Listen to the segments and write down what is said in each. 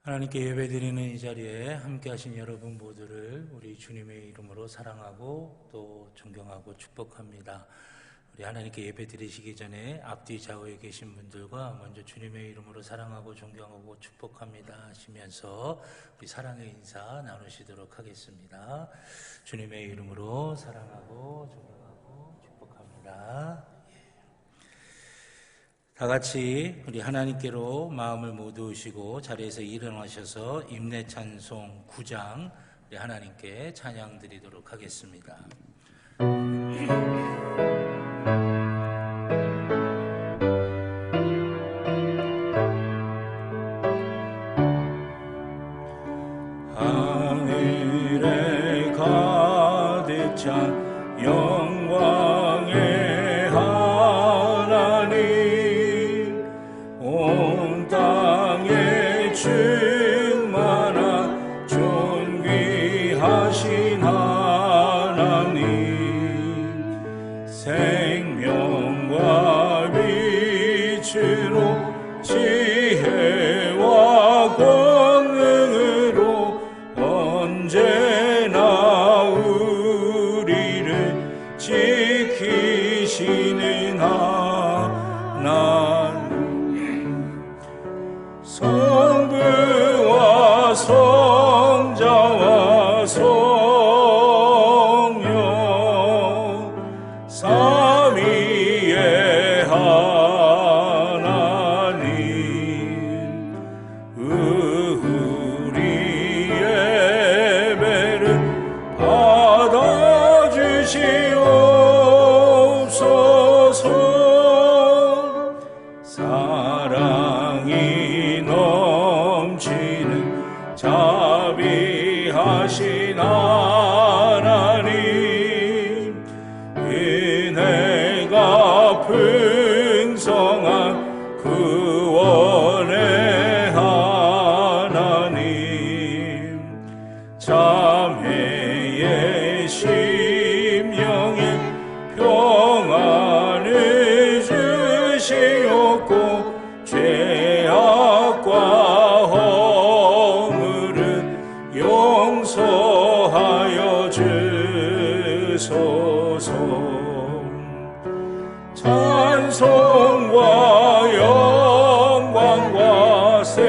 하나님께 예배드리는 이 자리에 함께 하신 여러분 모두를 우리 주님의 이름으로 사랑하고 또 존경하고 축복합니다. 우리 하나님께 예배드리시기 전에 앞뒤 좌우에 계신 분들과 먼저 주님의 이름으로 사랑하고 존경하고 축복합니다 하시면서 우리 사랑의 인사 나누시도록 하겠습니다. 주님의 이름으로 사랑하고 존경하고 축복합니다. 다 같이 우리 하나님께로 마음을 모두시고 자리에서 일어나셔서 임내찬송 9장 우리 하나님께 찬양 드리도록 하겠습니다. 하늘에 가득 찬 영광의 하나님, 온 땅에 충만한 존귀하신 하나님, 생명과 빛으로 지혜와 권능으로 언제나 우리를 지키시는 하나님, 성부와 성자와 성령 삼위의 하나님, 우리 예배를 받아주시옵소서. 사랑이 넘치는 자비하신 하나님, 은혜가 풍성한 구원의 하나님, 자매의 심령에 평안을 주시옵고 죄악과 허물은 용서하여 주소서. 찬송과 영광과 생명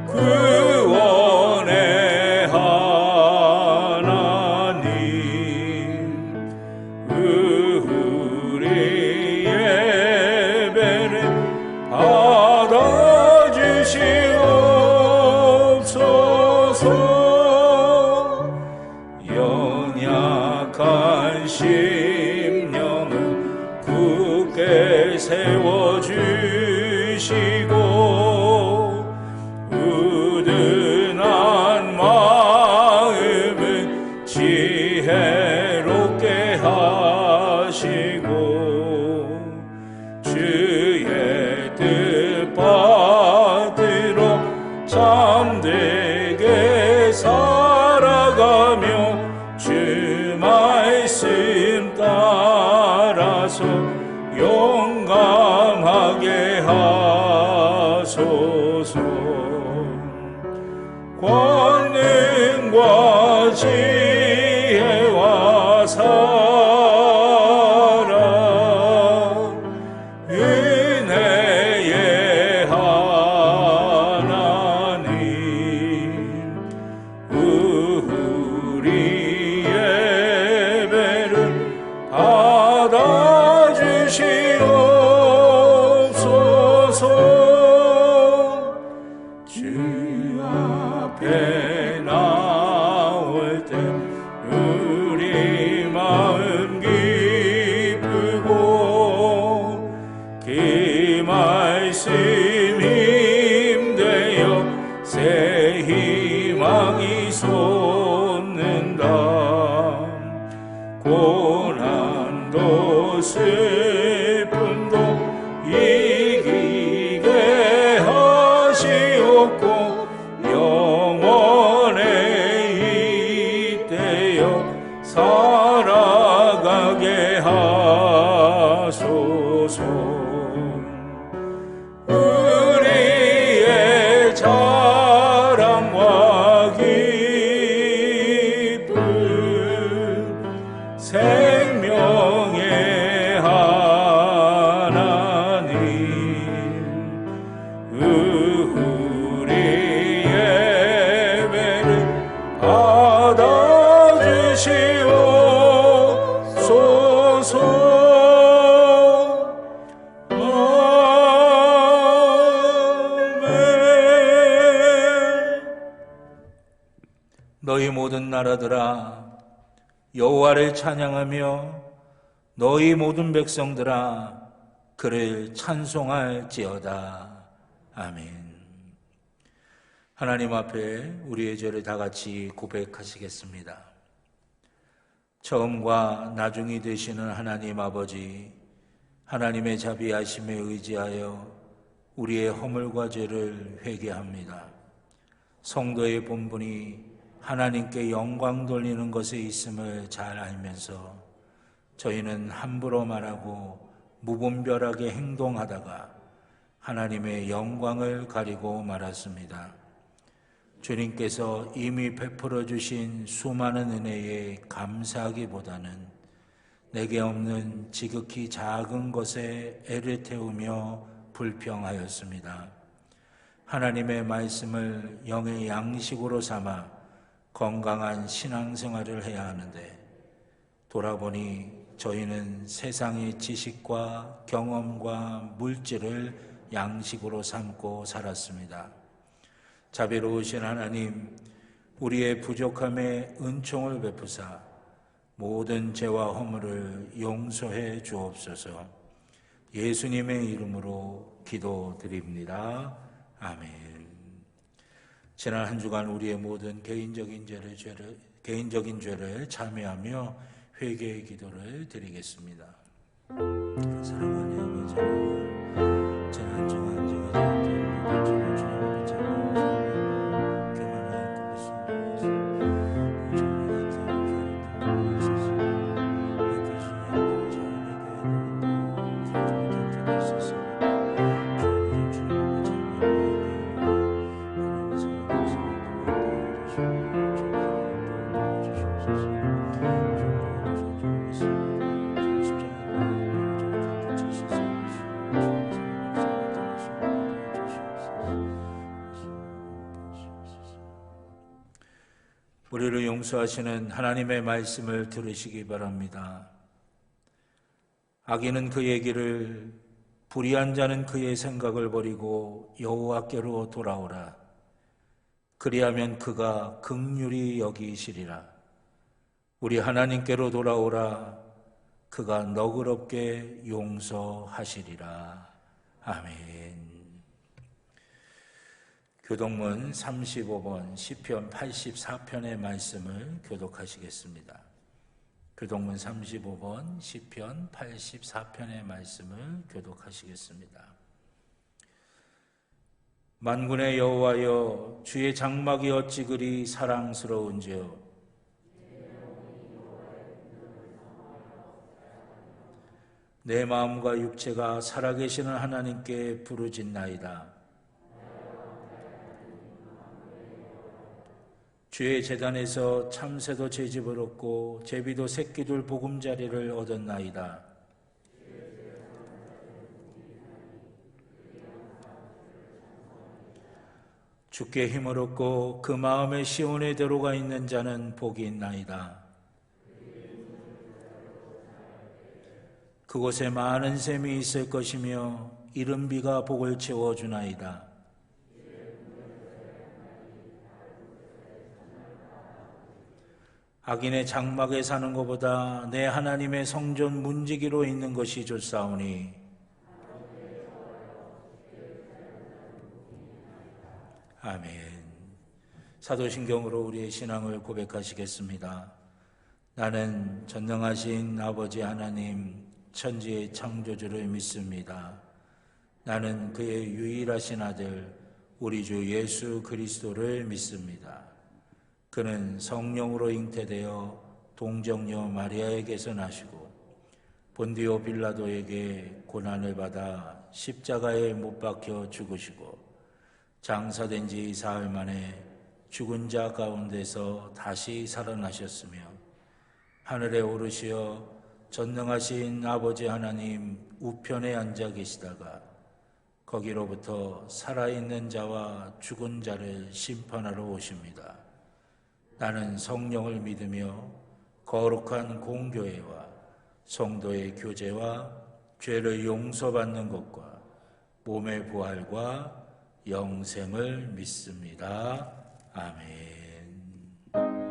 구원의 하나님, 우리 예배를 받아주시옵소서. 연약한 심령을 굳게 세워주시고 우둔한 마음을 지혜롭게 하시고 주의 뜻 받들어 잠들게 살아가며 주 말씀 따라서 용감하게 하소서. 권능과 지혜와 사랑 은혜의 하나님, 우리 예배를 받아주시옵소서. 주 앞에 나올 때 우리 마음 기쁘고 그 말씀 힘되어 새 희망이 솟는다. 고난도 슬픔도 이기게 하시옵고 영원에 잇대어 살아가게 하소서. 너희 모든 나라들아 여호와를 찬양하며 너희 모든 백성들아 그를 찬송할지어다. 아멘. 하나님 앞에 우리의 죄를 다 같이 고백하시겠습니다. 처음과 나중이 되시는 하나님 아버지, 하나님의 자비하심에 의지하여 우리의 허물과 죄를 회개합니다. 성도의 본분이 하나님께 영광 돌리는 것에 있음을 잘 알면서 저희는 함부로 말하고 무분별하게 행동하다가 하나님의 영광을 가리고 말았습니다. 주님께서 이미 베풀어 주신 수많은 은혜에 감사하기보다는 내게 없는 지극히 작은 것에 애를 태우며 불평하였습니다. 하나님의 말씀을 영의 양식으로 삼아 건강한 신앙생활을 해야 하는데 돌아보니 저희는 세상의 지식과 경험과 물질을 양식으로 삼고 살았습니다. 자비로우신 하나님, 우리의 부족함에 은총을 베푸사 모든 죄와 허물을 용서해 주옵소서. 예수님의 이름으로 기도드립니다. 아멘. 지난 한 주간 우리의 모든 개인적인 죄를 참회하며 회개의 기도를 드리겠습니다. 사랑하는 아버지, 지난 한 주간 우리를 용서하시는 하나님의 말씀을 들으시기 바랍니다. 악인은 그의 길을, 불의한 자는 그의 생각을 버리고 여호와께로 돌아오라. 그리하면 그가 긍휼히 여기시리라. 우리 하나님께로 돌아오라. 그가 너그럽게 용서하시리라. 아멘. 교독문 35번 시편 84편의 말씀을 교독하시겠습니다. 교독문 35번 시편 84편의 말씀을 교독하시겠습니다. 만군의 여호와여, 주의 장막이 어찌 그리 사랑스러운지요. 내 마음과 육체가 살아계시는 하나님께 부르짖나이다. 주의 제단에서 참새도 제집을 얻고 제비도 새끼들 보금자리를 얻었나이다. 주께 힘을 얻고 그 마음에 시온의 대로가 있는 자는 복이 있나이다. 그곳에 많은 샘이 있을 것이며 이른 비가 복을 채워주나이다. 악인의 장막에 사는 것보다 내 하나님의 성전 문지기로 있는 것이 좋사오니 아멘. 사도신경으로 우리의 신앙을 고백하시겠습니다. 나는 전능하신 아버지 하나님 천지의 창조주를 믿습니다. 나는 그의 유일하신 아들 우리 주 예수 그리스도를 믿습니다. 그는 성령으로 잉태되어 동정녀 마리아에게서 나시고 본디오 빌라도에게 고난을 받아 십자가에 못 박혀 죽으시고 장사된 지 사흘 만에 죽은 자 가운데서 다시 살아나셨으며 하늘에 오르시어 전능하신 아버지 하나님 우편에 앉아 계시다가 거기로부터 살아있는 자와 죽은 자를 심판하러 오십니다. 나는 성령을 믿으며 거룩한 공교회와 성도의 교제와 죄를 용서받는 것과 몸의 부활과 영생을 믿습니다. 아멘.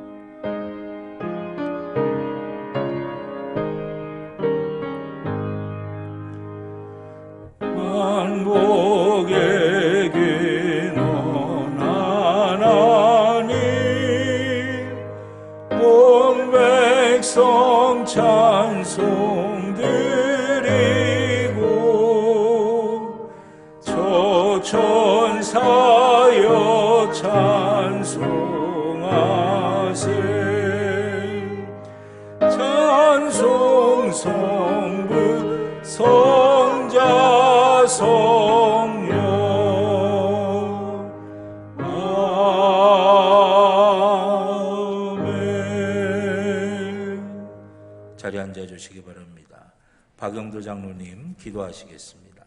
자리에 앉아 주시기 바랍니다. 박영도 장로님 기도하시겠습니다.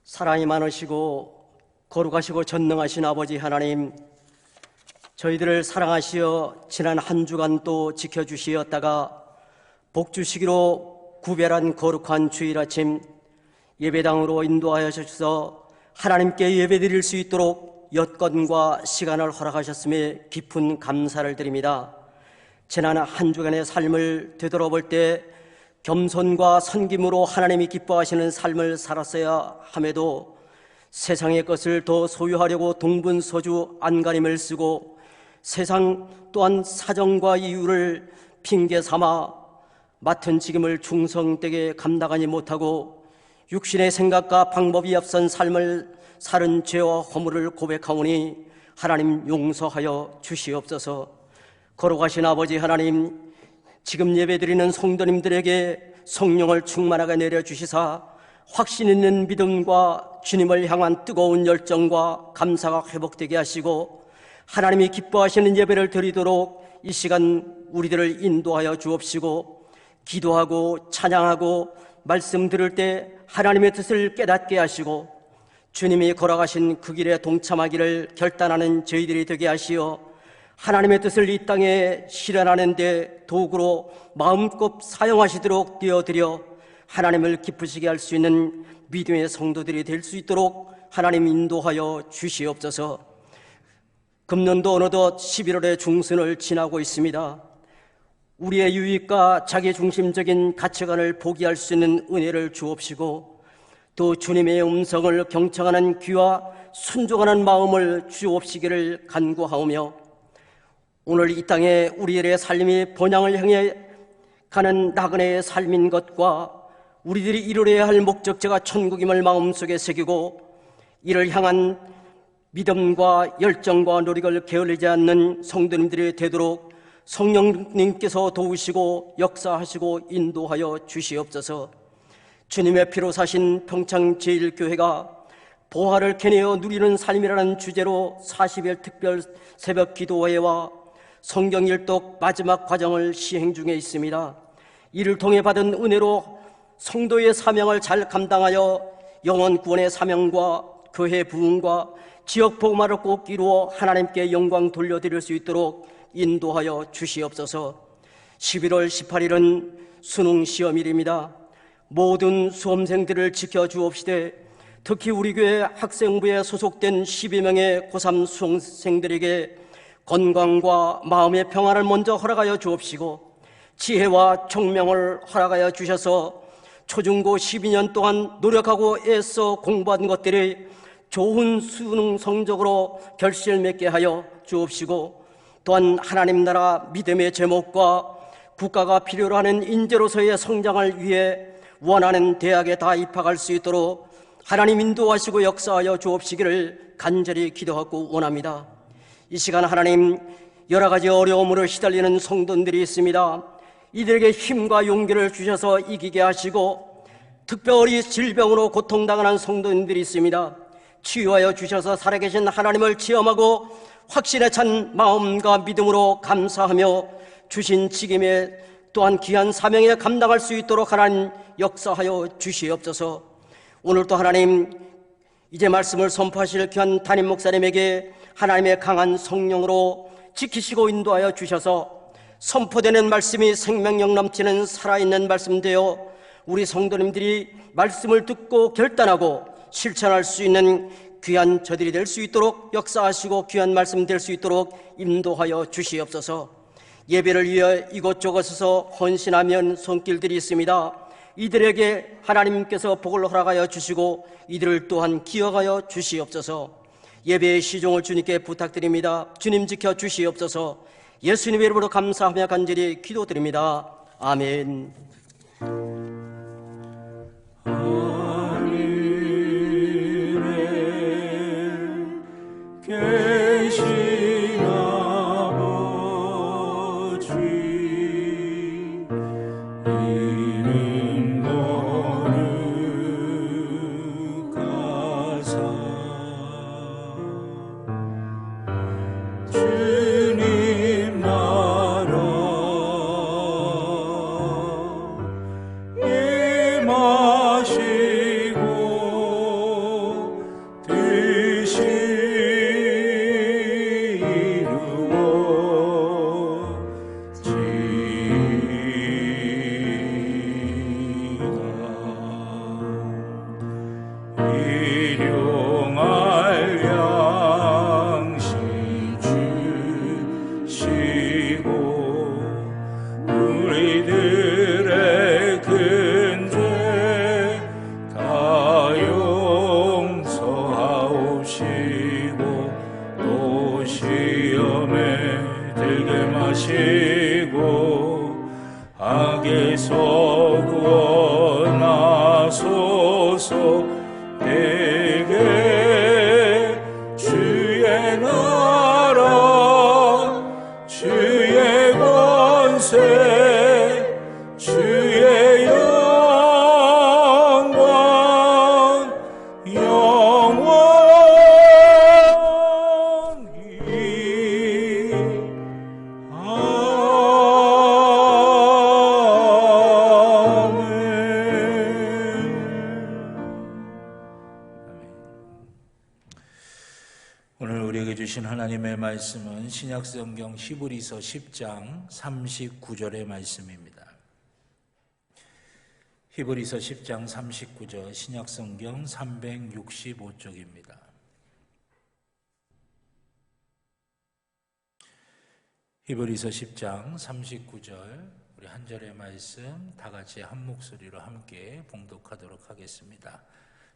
사랑이 많으시고 거룩하시고 전능하신 아버지 하나님, 저희들을 사랑하시어 지난 한 주간 또 지켜주시었다가 복 주시기로 구별한 거룩한 주일 아침 예배당으로 인도하여 주셔서 하나님께 예배드릴 수 있도록 여건과 시간을 허락하셨음에 깊은 감사를 드립니다. 지난 한 주간의 삶을 되돌아볼 때 겸손과 섬김으로 하나님이 기뻐하시는 삶을 살았어야 함에도 세상의 것을 더 소유하려고 동분서주 안간힘을 쓰고 세상 또한 사정과 이유를 핑계 삼아 맡은 직임을 충성되게 감당하지 못하고 육신의 생각과 방법이 앞선 삶을 살은 죄와 허물을 고백하오니 하나님 용서하여 주시옵소서. 거룩하신 아버지 하나님, 지금 예배드리는 성도님들에게 성령을 충만하게 내려주시사 확신 있는 믿음과 주님을 향한 뜨거운 열정과 감사가 회복되게 하시고 하나님이 기뻐하시는 예배를 드리도록 이 시간 우리들을 인도하여 주옵시고 기도하고 찬양하고 말씀 들을 때 하나님의 뜻을 깨닫게 하시고 주님이 걸어가신 그 길에 동참하기를 결단하는 저희들이 되게 하시어 하나님의 뜻을 이 땅에 실현하는 데 도구로 마음껏 사용하시도록 되어드려 하나님을 기쁘시게 할 수 있는 믿음의 성도들이 될 수 있도록 하나님 인도하여 주시옵소서. 금년도 어느덧 11월의 중순을 지나고 있습니다. 우리의 유익과 자기중심적인 가치관을 포기할 수 있는 은혜를 주옵시고 또 주님의 음성을 경청하는 귀와 순종하는 마음을 주옵시기를 간구하오며 오늘 이 땅에 우리들의 삶이 번영을 향해 가는 나그네의 삶인 것과 우리들이 이루어야 할 목적지가 천국임을 마음속에 새기고 이를 향한 믿음과 열정과 노력을 게을리지 않는 성도님들이 되도록 성령님께서 도우시고 역사하시고 인도하여 주시옵소서. 주님의 피로 사신 평창제일교회가 보화를 캐내어 누리는 삶이라는 주제로 40일 특별 새벽 기도회와 성경일독 마지막 과정을 시행 중에 있습니다. 이를 통해 받은 은혜로 성도의 사명을 잘 감당하여 영혼 구원의 사명과 교회 부흥과 지역 복음화를 꼭 이루어 하나님께 영광 돌려드릴 수 있도록 인도하여 주시옵소서. 11월 18일은 수능시험일입니다. 모든 수험생들을 지켜주옵시되 특히 우리 교회 학생부에 소속된 12명의 고3 수험생들에게 건강과 마음의 평안을 먼저 허락하여 주옵시고 지혜와 총명을 허락하여 주셔서 초중고 12년 동안 노력하고 애써 공부한 것들이 좋은 수능 성적으로 결실을 맺게 하여 주옵시고 또한 하나님 나라 믿음의 제목과 국가가 필요로 하는 인재로서의 성장을 위해 원하는 대학에 다 입학할 수 있도록 하나님 인도하시고 역사하여 주옵시기를 간절히 기도하고 원합니다. 이 시간 하나님, 여러 가지 어려움으로 시달리는 성도들이 있습니다. 이들에게 힘과 용기를 주셔서 이기게 하시고 특별히 질병으로 고통당하는 성도님들이 있습니다. 치유하여 주셔서 살아계신 하나님을 체험하고 확신에 찬 마음과 믿음으로 감사하며 주신 직임에 또한 귀한 사명에 감당할 수 있도록 하나님 역사하여 주시옵소서. 오늘도 하나님 이제 말씀을 선포하실 귀한 담임 목사님에게 하나님의 강한 성령으로 지키시고 인도하여 주셔서 선포되는 말씀이 생명력 넘치는 살아있는 말씀 되어 우리 성도님들이 말씀을 듣고 결단하고 실천할 수 있는 귀한 저들이 될 수 있도록 역사하시고 귀한 말씀 될 수 있도록 인도하여 주시옵소서. 예배를 위해 이곳저곳에서 헌신하면 손길들이 있습니다. 이들에게 하나님께서 복을 허락하여 주시고 이들을 또한 기억하여 주시옵소서. 예배의 시종을 주님께 부탁드립니다. 주님 지켜 주시옵소서. 예수님의 이름으로 감사하며 간절히 기도드립니다. 아멘. 계신 아버지 이름 거룩하사 일용할 양식 주시고 우리들의 큰 죄 다 용서하옵시고 또 시험에 들게 마시고 악에서 구원하소서. 내게 주의 나라 주의 권세 주의 영광 영원히 오늘 우리에게 주신 하나님의 말씀은 신약성경 히브리서 10장 39절의 말씀입니다. 히브리서 10장 39절 신약성경 365쪽입니다. 히브리서 10장 39절 우리 한 절의 말씀 다 같이 한 목소리로 함께 봉독하도록 하겠습니다.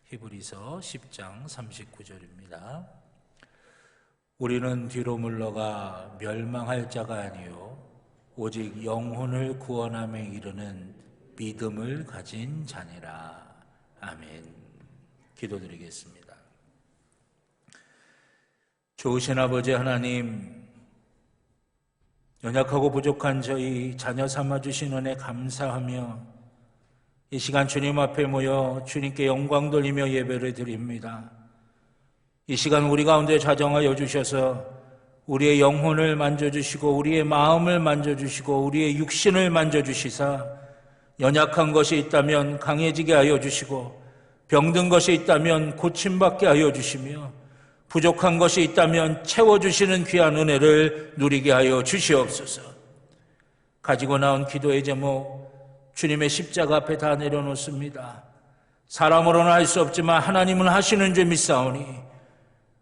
히브리서 10장 39절입니다. 우리는 뒤로 물러가 멸망할 자가 아니요 오직 영혼을 구원함에 이르는 믿음을 가진 자니라. 아멘. 기도드리겠습니다. 좋으신 아버지 하나님, 연약하고 부족한 저희 자녀 삼아주신 은혜 감사하며 이 시간 주님 앞에 모여 주님께 영광 돌리며 예배를 드립니다. 이 시간 우리 가운데 좌정하여 주셔서 우리의 영혼을 만져주시고 우리의 마음을 만져주시고 우리의 육신을 만져주시사 연약한 것이 있다면 강해지게 하여 주시고 병든 것이 있다면 고침받게 하여 주시며 부족한 것이 있다면 채워주시는 귀한 은혜를 누리게 하여 주시옵소서. 가지고 나온 기도의 제목 주님의 십자가 앞에 다 내려놓습니다. 사람으로는 할 수 없지만 하나님은 하시는 줄 믿사오니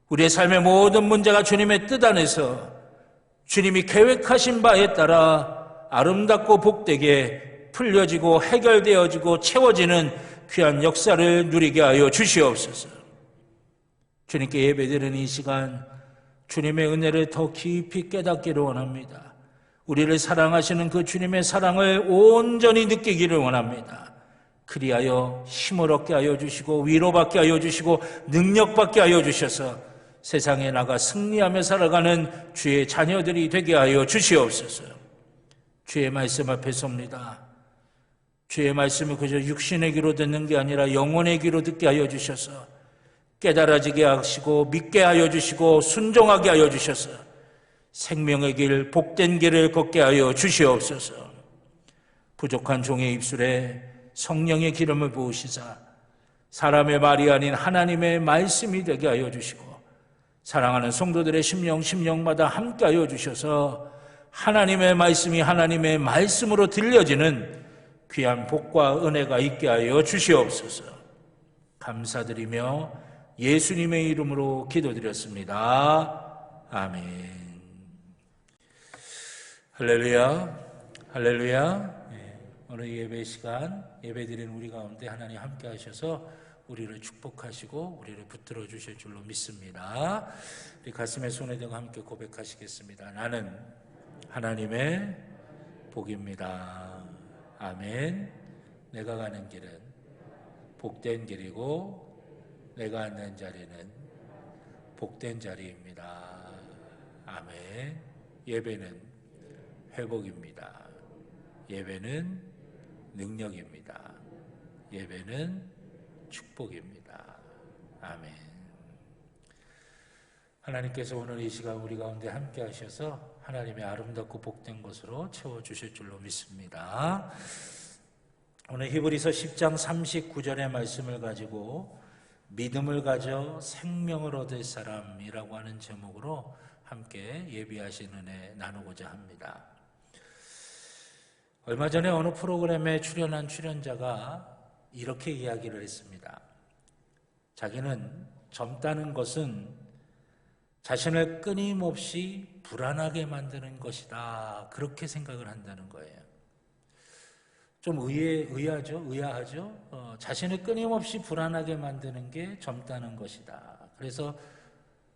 우리의 삶의 모든 문제가 주님의 뜻 안에서 주님이 계획하신 바에 따라 아름답고 복되게 풀려지고 해결되어지고 채워지는 귀한 역사를 누리게 하여 주시옵소서. 주님께 예배드리는 이 시간 주님의 은혜를 더 깊이 깨닫기를 원합니다. 우리를 사랑하시는 그 주님의 사랑을 온전히 느끼기를 원합니다. 그리하여 힘을 얻게 하여 주시고 위로받게 하여 주시고 능력받게 하여 주셔서 세상에 나가 승리하며 살아가는 주의 자녀들이 되게 하여 주시옵소서. 주의 말씀 앞에 섭니다. 주의 말씀을 그저 육신의 귀로 듣는 게 아니라 영혼의 귀로 듣게 하여 주셔서 깨달아지게 하시고 믿게 하여 주시고 순종하게 하여 주셔서 생명의 길, 복된 길을 걷게 하여 주시옵소서. 부족한 종의 입술에 성령의 기름을 부으시사 사람의 말이 아닌 하나님의 말씀이 되게 하여 주시고 사랑하는 성도들의 심령마다 함께하여 주셔서 하나님의 말씀이 하나님의 말씀으로 들려지는 귀한 복과 은혜가 있게 하여 주시옵소서. 감사드리며 예수님의 이름으로 기도드렸습니다. 아멘. 할렐루야, 할렐루야. 오늘 예배 시간 예배드리는 우리 가운데 하나님 함께하셔서 우리를 축복하시고 우리를 붙들어 주실 줄로 믿습니다. 우리 가슴에 손에 대고 함께 고백하시겠습니다. 나는 하나님의 복입니다. 아멘. 내가 가는 길은 복된 길이고 내가 앉는 자리는 복된 자리입니다. 아멘. 예배는 회복입니다. 예배는 능력입니다. 예배는 축복입니다. 아멘. 하나님께서 오늘 이 시간 우리 가운데 함께 하셔서 하나님의 아름답고 복된 것으로 채워주실 줄로 믿습니다. 오늘 히브리서 10장 39절의 말씀을 가지고 믿음을 가져 생명을 얻을 사람이라고 하는 제목으로 함께 예비하신 은혜 나누고자 합니다. 얼마 전에 어느 프로그램에 출연한 출연자가 이렇게 이야기를 했습니다. 자기는 젊다는 것은 자신을 끊임없이 불안하게 만드는 것이다. 그렇게 생각을 한다는 거예요. 좀 의아하죠? 자신을 끊임없이 불안하게 만드는 게 젊다는 것이다. 그래서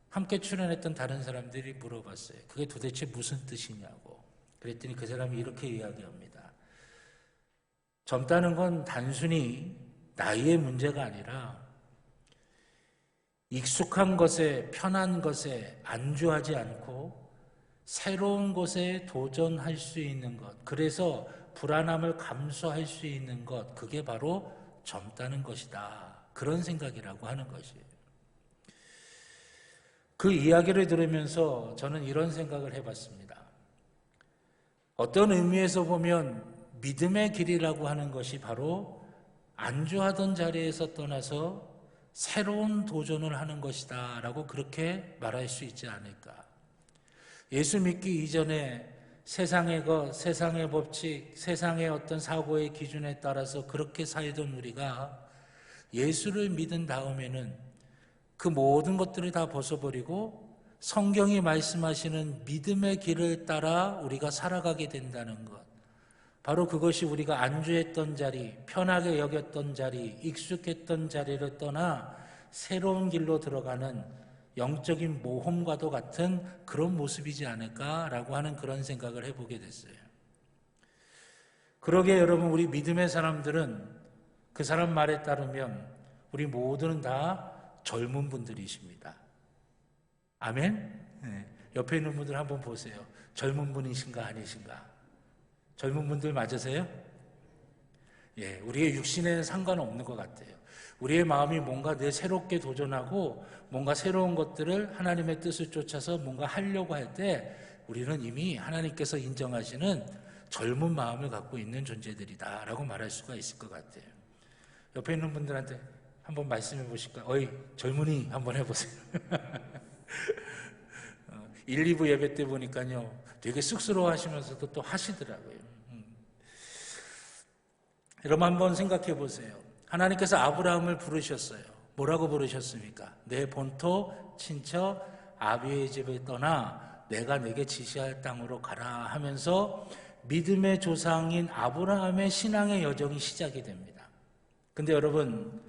함께 출연했던 다른 사람들이 물어봤어요. 그게 도대체 무슨 뜻이냐고. 그랬더니 그 사람이 이렇게 이야기합니다. 젊다는 건 단순히 나이의 문제가 아니라 익숙한 것에, 편한 것에 안주하지 않고 새로운 것에 도전할 수 있는 것, 그래서 불안함을 감수할 수 있는 것, 그게 바로 젊다는 것이다. 그런 생각이라고 하는 것이에요. 그 이야기를 들으면서 저는 이런 생각을 해봤습니다. 어떤 의미에서 보면 믿음의 길이라고 하는 것이 바로 안주하던 자리에서 떠나서 새로운 도전을 하는 것이다 라고 그렇게 말할 수 있지 않을까. 예수 믿기 이전에 세상의 것, 세상의 법칙, 세상의 어떤 사고의 기준에 따라서 그렇게 살던 우리가 예수를 믿은 다음에는 그 모든 것들을 다 벗어버리고 성경이 말씀하시는 믿음의 길을 따라 우리가 살아가게 된다는 것. 바로 그것이 우리가 안주했던 자리, 편하게 여겼던 자리, 익숙했던 자리를 떠나 새로운 길로 들어가는 영적인 모험과도 같은 그런 모습이지 않을까라고 하는 그런 생각을 해보게 됐어요. 그러게 여러분, 우리 믿음의 사람들은 그 사람 말에 따르면 우리 모두는 다 젊은 분들이십니다. 아멘? 네. 옆에 있는 분들 한번 보세요. 젊은 분이신가 아니신가? 젊은 분들 맞으세요? 예, 우리의 육신에는 상관없는 것 같아요. 우리의 마음이 뭔가 늘 새롭게 도전하고 뭔가 새로운 것들을 하나님의 뜻을 쫓아서 뭔가 하려고 할 때 우리는 이미 하나님께서 인정하시는 젊은 마음을 갖고 있는 존재들이다 라고 말할 수가 있을 것 같아요. 옆에 있는 분들한테 한번 말씀해 보실까요? 어이, 젊은이 한번 해보세요. 1, 2부 예배 때 보니까요, 되게 쑥스러워 하시면서도 또 하시더라고요. 여러분 한번 생각해 보세요. 하나님께서 아브라함을 부르셨어요. 뭐라고 부르셨습니까? 내 본토, 친척, 아비의 집을 떠나 내가 내게 지시할 땅으로 가라 하면서 믿음의 조상인 아브라함의 신앙의 여정이 시작이 됩니다. 근데 여러분,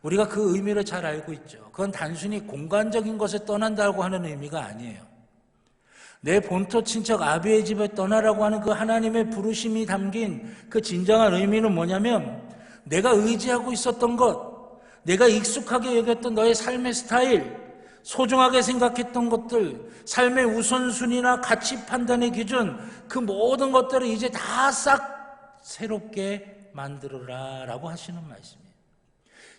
우리가 그 의미를 잘 알고 있죠. 그건 단순히 공간적인 것을 떠난다고 하는 의미가 아니에요. 내 본토 친척 아비의 집을 떠나라고 하는 그 하나님의 부르심이 담긴 그 진정한 의미는 뭐냐면, 내가 의지하고 있었던 것, 내가 익숙하게 여겼던 너의 삶의 스타일, 소중하게 생각했던 것들, 삶의 우선순위나 가치 판단의 기준, 그 모든 것들을 이제 다 싹 새롭게 만들어라 라고 하시는 말씀이에요.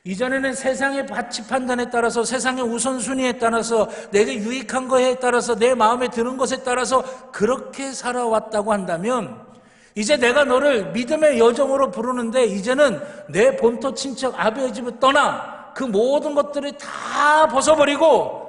이전에는 세상의 가치 판단에 따라서, 세상의 우선순위에 따라서, 내게 유익한 거에 따라서, 내 마음에 드는 것에 따라서 그렇게 살아왔다고 한다면, 이제 내가 너를 믿음의 여정으로 부르는데 이제는 내 본토 친척 아비의 집을 떠나 그 모든 것들을 다 벗어버리고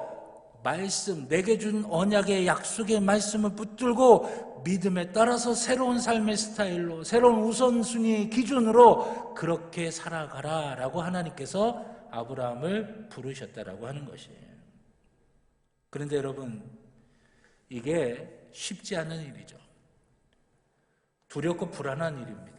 말씀, 내게 준 언약의 약속의 말씀을 붙들고 믿음에 따라서 새로운 삶의 스타일로, 새로운 우선순위의 기준으로 그렇게 살아가라 라고 하나님께서 아브라함을 부르셨다라고 하는 것이에요. 그런데 여러분, 이게 쉽지 않은 일이죠. 두렵고 불안한 일입니다.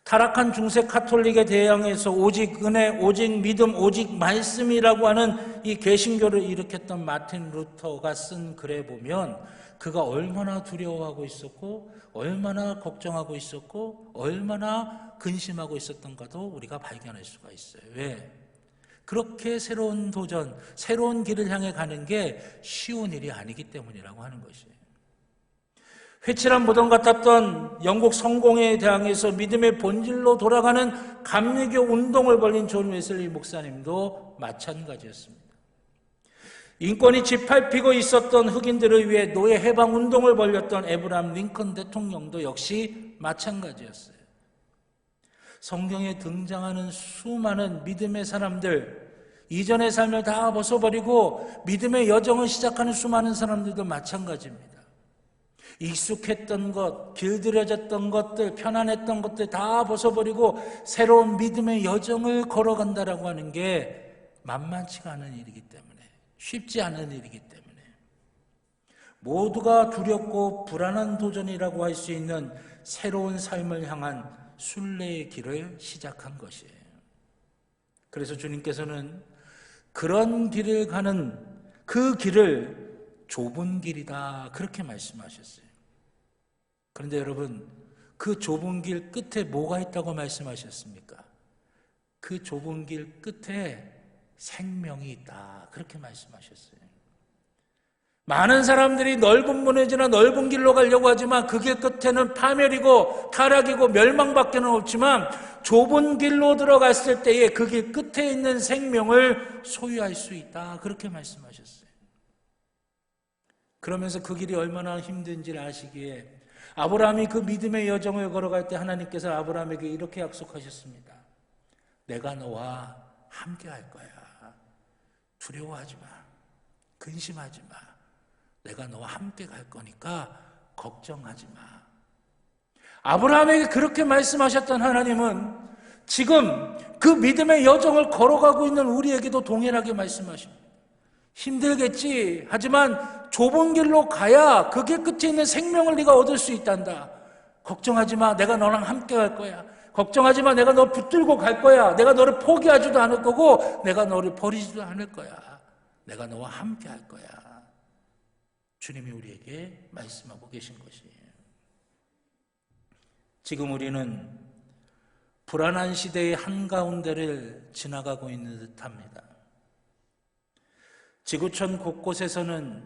타락한 중세 카톨릭에 대항해서 오직 은혜, 오직 믿음, 오직 말씀이라고 하는 이 개신교를 일으켰던 마틴 루터가 쓴 글에 보면 그가 얼마나 두려워하고 있었고 얼마나 걱정하고 있었고 얼마나 근심하고 있었던가도 우리가 발견할 수가 있어요. 왜? 그렇게 새로운 도전, 새로운 길을 향해 가는 게 쉬운 일이 아니기 때문이라고 하는 것이에요. 회칠한 무덤 같았던 영국 성공회에 대항해서 믿음의 본질로 돌아가는 감리교 운동을 벌린 존 웨슬리 목사님도 마찬가지였습니다. 인권이 짓밟히고 있었던 흑인들을 위해 노예 해방 운동을 벌였던 에브라함 링컨 대통령도 역시 마찬가지였어요. 성경에 등장하는 수많은 믿음의 사람들, 이전의 삶을 다 벗어버리고 믿음의 여정을 시작하는 수많은 사람들도 마찬가지입니다. 익숙했던 것, 길들여졌던 것들, 편안했던 것들 다 벗어버리고 새로운 믿음의 여정을 걸어간다라고 하는 게 만만치가 않은 일이기 때문에, 쉽지 않은 일이기 때문에 모두가 두렵고 불안한 도전이라고 할 수 있는 새로운 삶을 향한 순례의 길을 시작한 것이에요. 그래서 주님께서는 그런 길을 가는 그 길을 좁은 길이다 그렇게 말씀하셨어요. 그런데 여러분, 그 좁은 길 끝에 뭐가 있다고 말씀하셨습니까? 그 좁은 길 끝에 생명이 있다 그렇게 말씀하셨어요. 많은 사람들이 넓은 문을 지나 넓은 길로 가려고 하지만 그 길 끝에는 파멸이고 타락이고 멸망밖에 없지만 좁은 길로 들어갔을 때에 그 길 끝에 있는 생명을 소유할 수 있다 그렇게 말씀하셨어요. 그러면서 그 길이 얼마나 힘든지를 아시기에 아브라함이 그 믿음의 여정을 걸어갈 때 하나님께서 아브라함에게 이렇게 약속하셨습니다. 내가 너와 함께 할 거야. 두려워하지 마. 근심하지 마. 내가 너와 함께 갈 거니까 걱정하지 마. 아브라함에게 그렇게 말씀하셨던 하나님은 지금 그 믿음의 여정을 걸어가고 있는 우리에게도 동일하게 말씀하십니다. 힘들겠지. 하지만 좁은 길로 가야 그 길 끝에 있는 생명을 네가 얻을 수 있단다. 걱정하지 마. 내가 너랑 함께 갈 거야. 걱정하지 마. 내가 너 붙들고 갈 거야. 내가 너를 포기하지도 않을 거고 내가 너를 버리지도 않을 거야. 내가 너와 함께 할 거야. 주님이 우리에게 말씀하고 계신 것이에요. 지금 우리는 불안한 시대의 한가운데를 지나가고 있는 듯합니다. 지구촌 곳곳에서는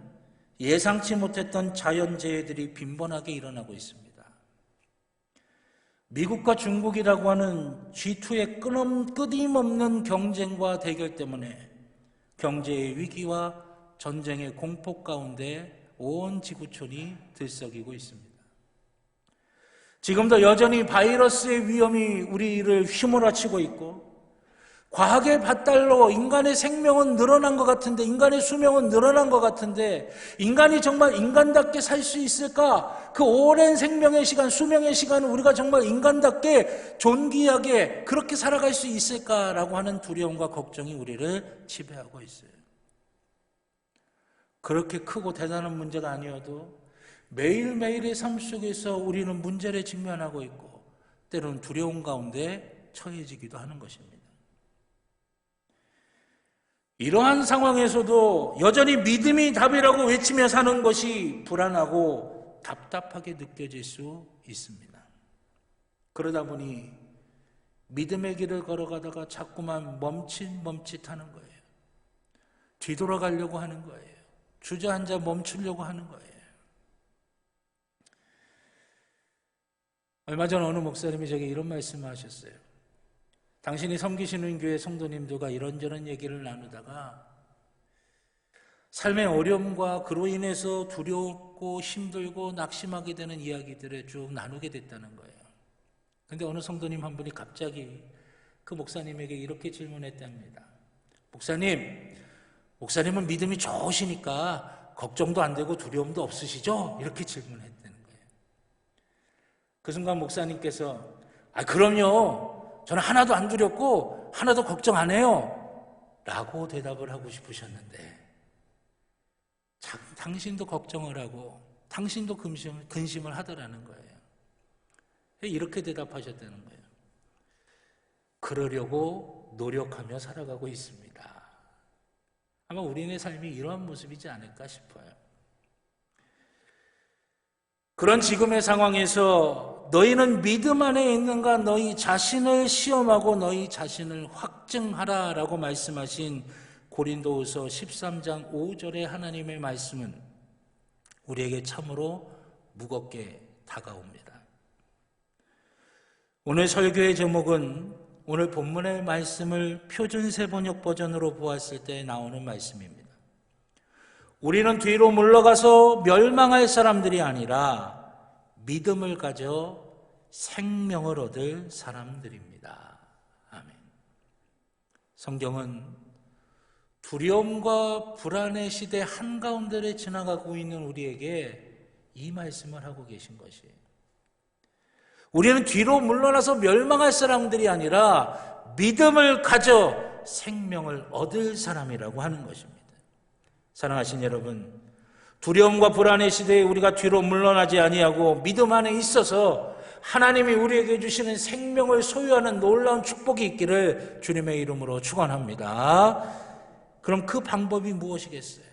예상치 못했던 자연재해들이 빈번하게 일어나고 있습니다. 미국과 중국이라고 하는 G2의 끊임없는 경쟁과 대결 때문에 경제의 위기와 전쟁의 공포 가운데 온 지구촌이 들썩이고 있습니다. 지금도 여전히 바이러스의 위험이 우리를 휘몰아치고 있고 과학의 발달로 인간의 생명은 늘어난 것 같은데 인간의 수명은 늘어난 것 같은데 인간이 정말 인간답게 살 수 있을까? 그 오랜 생명의 시간, 수명의 시간을 우리가 정말 인간답게 존귀하게 그렇게 살아갈 수 있을까라고 하는 두려움과 걱정이 우리를 지배하고 있어요. 그렇게 크고 대단한 문제가 아니어도 매일매일의 삶 속에서 우리는 문제를 직면하고 있고 때로는 두려움 가운데 처해지기도 하는 것입니다. 이러한 상황에서도 여전히 믿음이 답이라고 외치며 사는 것이 불안하고 답답하게 느껴질 수 있습니다. 그러다 보니 믿음의 길을 걸어가다가 자꾸만 멈칫멈칫하는 거예요. 뒤돌아가려고 하는 거예요. 주저앉아 멈추려고 하는 거예요. 얼마 전 어느 목사님이 저에게 이런 말씀을 하셨어요. 당신이 섬기시는 교회 성도님들과 이런저런 얘기를 나누다가 삶의 어려움과 그로 인해서 두렵고 힘들고 낙심하게 되는 이야기들을 쭉 나누게 됐다는 거예요. 그런데 어느 성도님 한 분이 갑자기 그 목사님에게 이렇게 질문했답니다. 목사님은 믿음이 좋으시니까 걱정도 안 되고 두려움도 없으시죠? 이렇게 질문했다는 거예요. 그 순간 목사님께서 그럼요. 저는 하나도 안 두렵고 하나도 걱정 안 해요. 라고 대답을 하고 싶으셨는데 당신도 걱정을 하고 당신도 근심을 하더라는 거예요. 이렇게 대답하셨다는 거예요. 그러려고 노력하며 살아가고 있습니다. 아마 우리의 삶이 이러한 모습이지 않을까 싶어요. 그런 지금의 상황에서 너희는 믿음 안에 있는가 너희 자신을 시험하고 너희 자신을 확증하라라고 말씀하신 고린도후서 13장 5절의 하나님의 말씀은 우리에게 참으로 무겁게 다가옵니다. 오늘 설교의 제목은 오늘 본문의 말씀을 표준세 번역 버전으로 보았을 때 나오는 말씀입니다. 우리는 뒤로 물러가서 멸망할 사람들이 아니라 믿음을 가져 생명을 얻을 사람들입니다. 아멘. 성경은 두려움과 불안의 시대 한가운데를 지나가고 있는 우리에게 이 말씀을 하고 계신 것이에요. 우리는 뒤로 물러나서 멸망할 사람들이 아니라 믿음을 가져 생명을 얻을 사람이라고 하는 것입니다. 사랑하신 여러분, 두려움과 불안의 시대에 우리가 뒤로 물러나지 아니하고 믿음 안에 있어서 하나님이 우리에게 주시는 생명을 소유하는 놀라운 축복이 있기를 주님의 이름으로 축원합니다. 그럼 그 방법이 무엇이겠어요?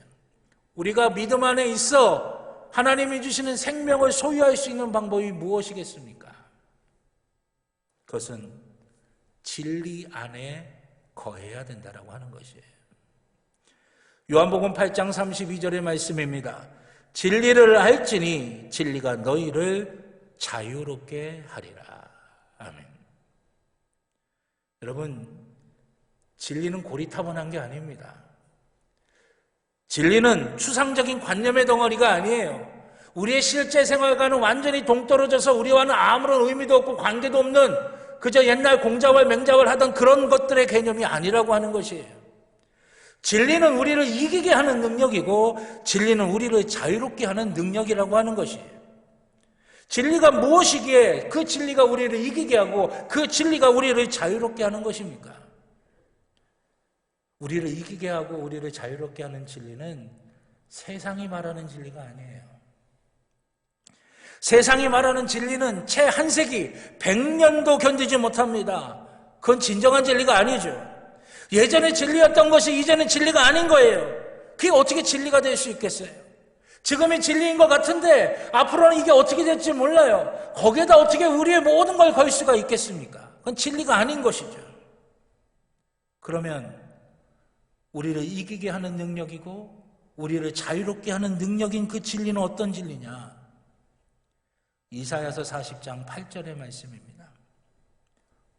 우리가 믿음 안에 있어 하나님이 주시는 생명을 소유할 수 있는 방법이 무엇이겠습니까? 그것은 진리 안에 거해야 된다라고 하는 것이에요. 요한복음 8장 32절의 말씀입니다. 진리를 알지니 진리가 너희를 자유롭게 하리라. 아멘. 여러분, 진리는 고리타분한 게 아닙니다. 진리는 추상적인 관념의 덩어리가 아니에요. 우리의 실제 생활과는 완전히 동떨어져서 우리와는 아무런 의미도 없고 관계도 없는 그저 옛날 공자왈 맹자왈 하던 그런 것들의 개념이 아니라고 하는 것이에요. 진리는 우리를 이기게 하는 능력이고 진리는 우리를 자유롭게 하는 능력이라고 하는 것이에요. 진리가 무엇이기에 그 진리가 우리를 이기게 하고 그 진리가 우리를 자유롭게 하는 것입니까? 우리를 이기게 하고 우리를 자유롭게 하는 진리는 세상이 말하는 진리가 아니에요. 세상이 말하는 진리는 채 한 세기 100년도 견디지 못합니다. 그건 진정한 진리가 아니죠. 예전에 진리였던 것이 이제는 진리가 아닌 거예요. 그게 어떻게 진리가 될 수 있겠어요? 지금이 진리인 것 같은데 앞으로는 이게 어떻게 될지 몰라요. 거기에다 어떻게 우리의 모든 걸 걸 수가 있겠습니까? 그건 진리가 아닌 것이죠. 그러면 우리를 이기게 하는 능력이고 우리를 자유롭게 하는 능력인 그 진리는 어떤 진리냐? 이사야서 40장 8절의 말씀입니다.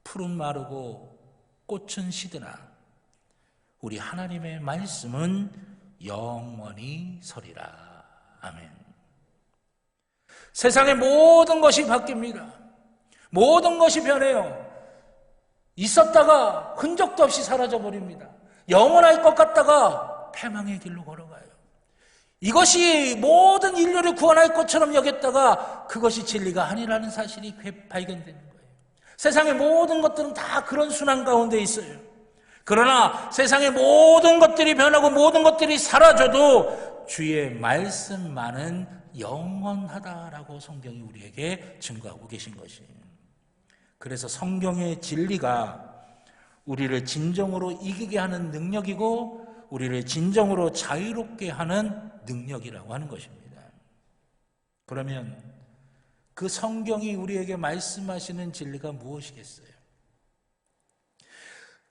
푸른 마르고 꽃은 시드나 우리 하나님의 말씀은 영원히 서리라. 아멘. 세상의 모든 것이 바뀝니다. 모든 것이 변해요. 있었다가 흔적도 없이 사라져버립니다. 영원할 것 같다가 패망의 길로 걸어가요. 이것이 모든 인류를 구원할 것처럼 여겼다가 그것이 진리가 아니라는 사실이 발견되는 거예요. 세상의 모든 것들은 다 그런 순환 가운데 있어요. 그러나 세상의 모든 것들이 변하고 모든 것들이 사라져도 주의 말씀만은 영원하다라고 성경이 우리에게 증거하고 계신 것이에요. 그래서 성경의 진리가 우리를 진정으로 이기게 하는 능력이고 우리를 진정으로 자유롭게 하는 능력이라고 하는 것입니다. 그러면 그 성경이 우리에게 말씀하시는 진리가 무엇이겠어요?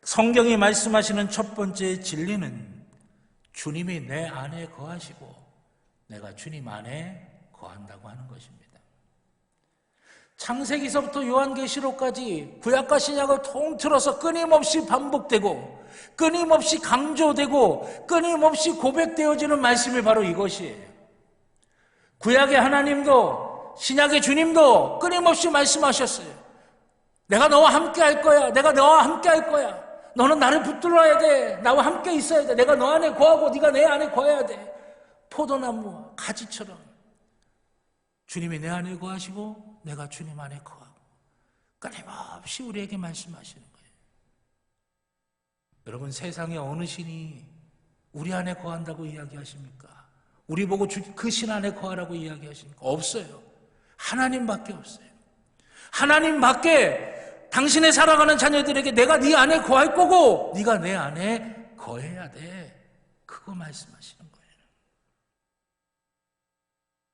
성경이 말씀하시는 첫 번째 진리는 주님이 내 안에 거하시고 내가 주님 안에 거한다고 하는 것입니다. 창세기서부터 요한계시록까지 구약과 신약을 통틀어서 끊임없이 반복되고 끊임없이 강조되고 끊임없이 고백되어지는 말씀이 바로 이것이에요. 구약의 하나님도 신약의 주님도 끊임없이 말씀하셨어요. 내가 너와 함께 할 거야. 내가 너와 함께 할 거야. 너는 나를 붙들어야 돼. 나와 함께 있어야 돼. 내가 너 안에 거하고 네가 내 안에 거해야 돼. 포도나무와 가지처럼 주님이 내 안에 거하시고 내가 주님 안에 거하고 끊임없이 우리에게 말씀하시는 거예요. 여러분, 세상에 어느 신이 우리 안에 거한다고 이야기하십니까? 우리 보고 그 신 안에 거하라고 이야기하십니까? 없어요. 하나님밖에 없어요. 하나님밖에 당신의 사랑하는 자녀들에게 내가 네 안에 거할 거고 네가 내 안에 거해야 돼. 그거 말씀하시는 거예요.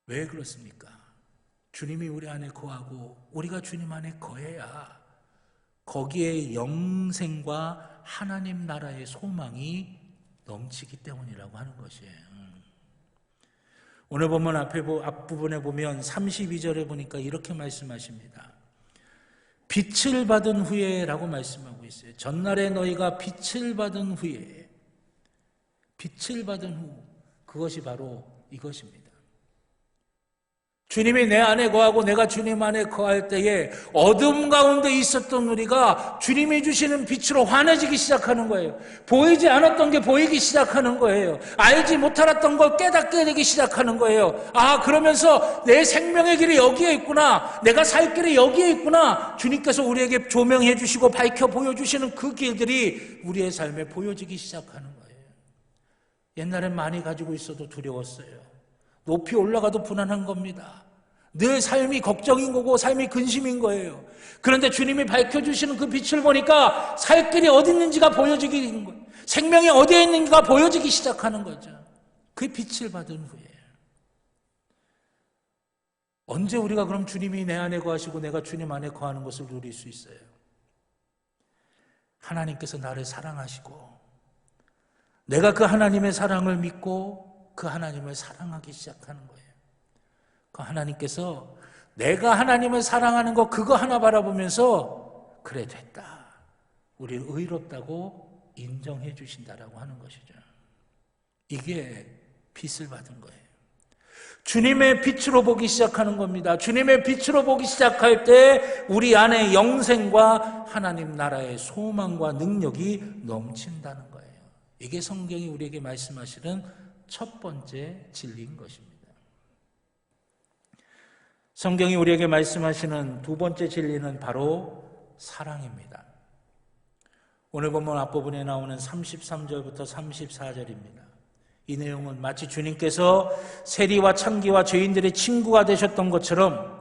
왜 그렇습니까? 주님이 우리 안에 거하고 우리가 주님 안에 거해야 거기에 영생과 하나님 나라의 소망이 넘치기 때문이라고 하는 것이에요. 오늘 보면 앞부분에 보면 32절에 보니까 이렇게 말씀하십니다. 빛을 받은 후에 라고 말씀하고 있어요. 전날에 너희가 빛을 받은 후에, 빛을 받은 후, 그것이 바로 이것입니다. 주님이 내 안에 거하고 내가 주님 안에 거할 때에 어둠 가운데 있었던 우리가 주님이 주시는 빛으로 환해지기 시작하는 거예요. 보이지 않았던 게 보이기 시작하는 거예요. 알지 못하았던 걸 깨닫게 되기 시작하는 거예요. 아, 그러면서 내 생명의 길이 여기에 있구나. 내가 살 길이 여기에 있구나. 주님께서 우리에게 조명해 주시고 밝혀 보여주시는 그 길들이 우리의 삶에 보여지기 시작하는 거예요. 옛날엔 많이 가지고 있어도 두려웠어요. 높이 올라가도 불안한 겁니다. 늘 삶이 걱정인 거고 삶이 근심인 거예요. 그런데 주님이 밝혀주시는 그 빛을 보니까 살 길이 어디 있는지가 보여지기 되는 거예요. 생명이 어디에 있는지가 보여지기 시작하는 거죠. 그 빛을 받은 후에 언제 우리가 그럼 주님이 내 안에 거하시고 내가 주님 안에 거하는 것을 누릴 수 있어요? 하나님께서 나를 사랑하시고 내가 그 하나님의 사랑을 믿고 그 하나님을 사랑하기 시작하는 거예요. 그 하나님께서 내가 하나님을 사랑하는 거 그거 하나 바라보면서 그래 됐다. 우리를 의롭다고 인정해 주신다라고 하는 것이죠. 이게 빛을 받은 거예요. 주님의 빛으로 보기 시작하는 겁니다. 주님의 빛으로 보기 시작할 때 우리 안에 영생과 하나님 나라의 소망과 능력이 넘친다는 거예요. 이게 성경이 우리에게 말씀하시는 첫 번째 진리인 것입니다. 성경이 우리에게 말씀하시는 두 번째 진리는 바로 사랑입니다. 오늘 본문 앞부분에 나오는 33절부터 34절입니다. 이 내용은 마치 주님께서 세리와 창기와 죄인들의 친구가 되셨던 것처럼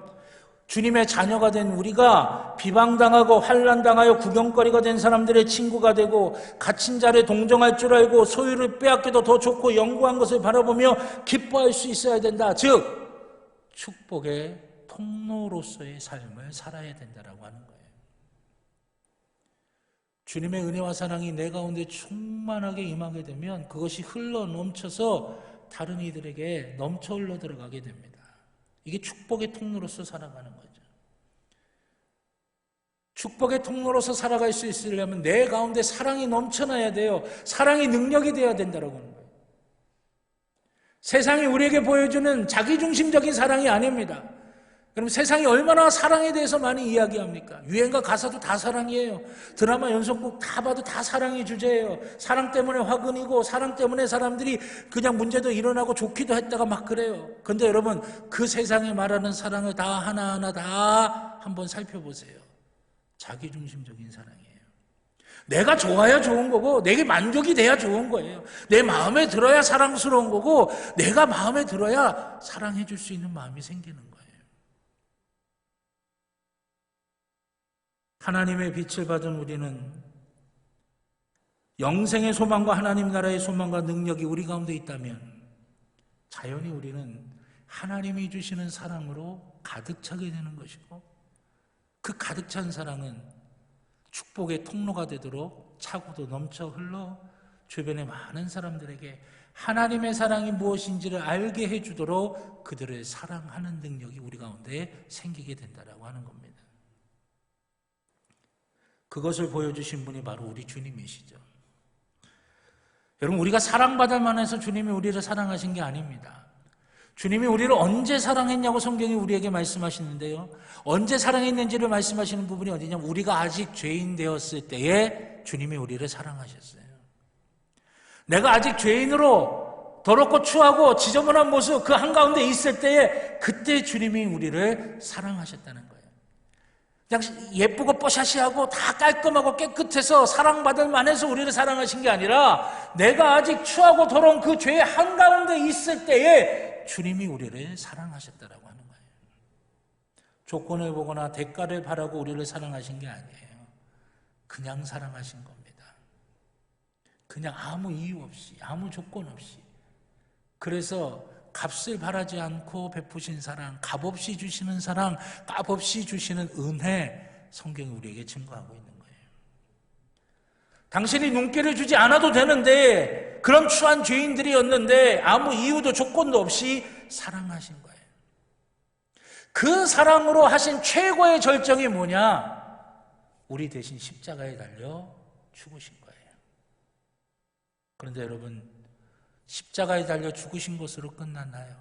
주님의 자녀가 된 우리가 비방당하고 환난당하여 구경거리가 된 사람들의 친구가 되고 갇힌 자를 동정할 줄 알고 소유를 빼앗겨도 더 좋고 영구한 것을 바라보며 기뻐할 수 있어야 된다. 즉 축복의 통로로서의 삶을 살아야 된다라고 하는 거예요. 주님의 은혜와 사랑이 내 가운데 충만하게 임하게 되면 그것이 흘러 넘쳐서 다른 이들에게 넘쳐 흘러 들어가게 됩니다. 이게 축복의 통로로서 살아가는 거죠. 축복의 통로로서 살아갈 수 있으려면 내 가운데 사랑이 넘쳐나야 돼요. 사랑이 능력이 되어야 된다고 하는 거예요. 세상이 우리에게 보여주는 자기중심적인 사랑이 아닙니다. 그럼 세상이 얼마나 사랑에 대해서 많이 이야기합니까? 유행가 가사도 다 사랑이에요. 드라마 연속곡 다 봐도 다 사랑이 주제예요. 사랑 때문에 화근이고 사랑 때문에 사람들이 그냥 문제도 일어나고 좋기도 했다가 막 그래요. 그런데 여러분 그 세상이 말하는 사랑을 다 하나하나 다 한번 살펴보세요. 자기중심적인 사랑이에요. 내가 좋아야 좋은 거고 내게 만족이 돼야 좋은 거예요. 내 마음에 들어야 사랑스러운 거고 내가 마음에 들어야 사랑해 줄 수 있는 마음이 생기는 거예요. 하나님의 빛을 받은 우리는 영생의 소망과 하나님 나라의 소망과 능력이 우리 가운데 있다면 자연히 우리는 하나님이 주시는 사랑으로 가득 차게 되는 것이고 그 가득 찬 사랑은 축복의 통로가 되도록 차고도 넘쳐 흘러 주변의 많은 사람들에게 하나님의 사랑이 무엇인지를 알게 해주도록 그들을 사랑하는 능력이 우리 가운데 생기게 된다라고 하는 겁니다. 그것을 보여주신 분이 바로 우리 주님이시죠. 여러분 우리가 사랑받을 만해서 주님이 우리를 사랑하신 게 아닙니다. 주님이 우리를 언제 사랑했냐고 성경이 우리에게 말씀하시는데요. 언제 사랑했는지를 말씀하시는 부분이 어디냐면 우리가 아직 죄인 되었을 때에 주님이 우리를 사랑하셨어요. 내가 아직 죄인으로 더럽고 추하고 지저분한 모습 그 한가운데 있을 때에 그때 주님이 우리를 사랑하셨다는 거예요. 그냥 예쁘고 뽀샤시하고 다 깔끔하고 깨끗해서 사랑받을 만해서 우리를 사랑하신 게 아니라 내가 아직 추하고 더러운 그 죄의 한가운데 있을 때에 주님이 우리를 사랑하셨다라고 하는 거예요. 조건을 보거나 대가를 바라고 우리를 사랑하신 게 아니에요. 그냥 사랑하신 겁니다. 그냥 아무 이유 없이 아무 조건 없이. 그래서 값을 바라지 않고 베푸신 사랑, 값없이 주시는 사랑, 값없이 주시는 은혜 성경이 우리에게 증거하고 있는 거예요. 당신이 눈길을 주지 않아도 되는데 그런 추한 죄인들이었는데 아무 이유도 조건도 없이 사랑하신 거예요. 그 사랑으로 하신 최고의 절정이 뭐냐? 우리 대신 십자가에 달려 죽으신 거예요. 그런데 여러분 십자가에 달려 죽으신 것으로 끝났나요?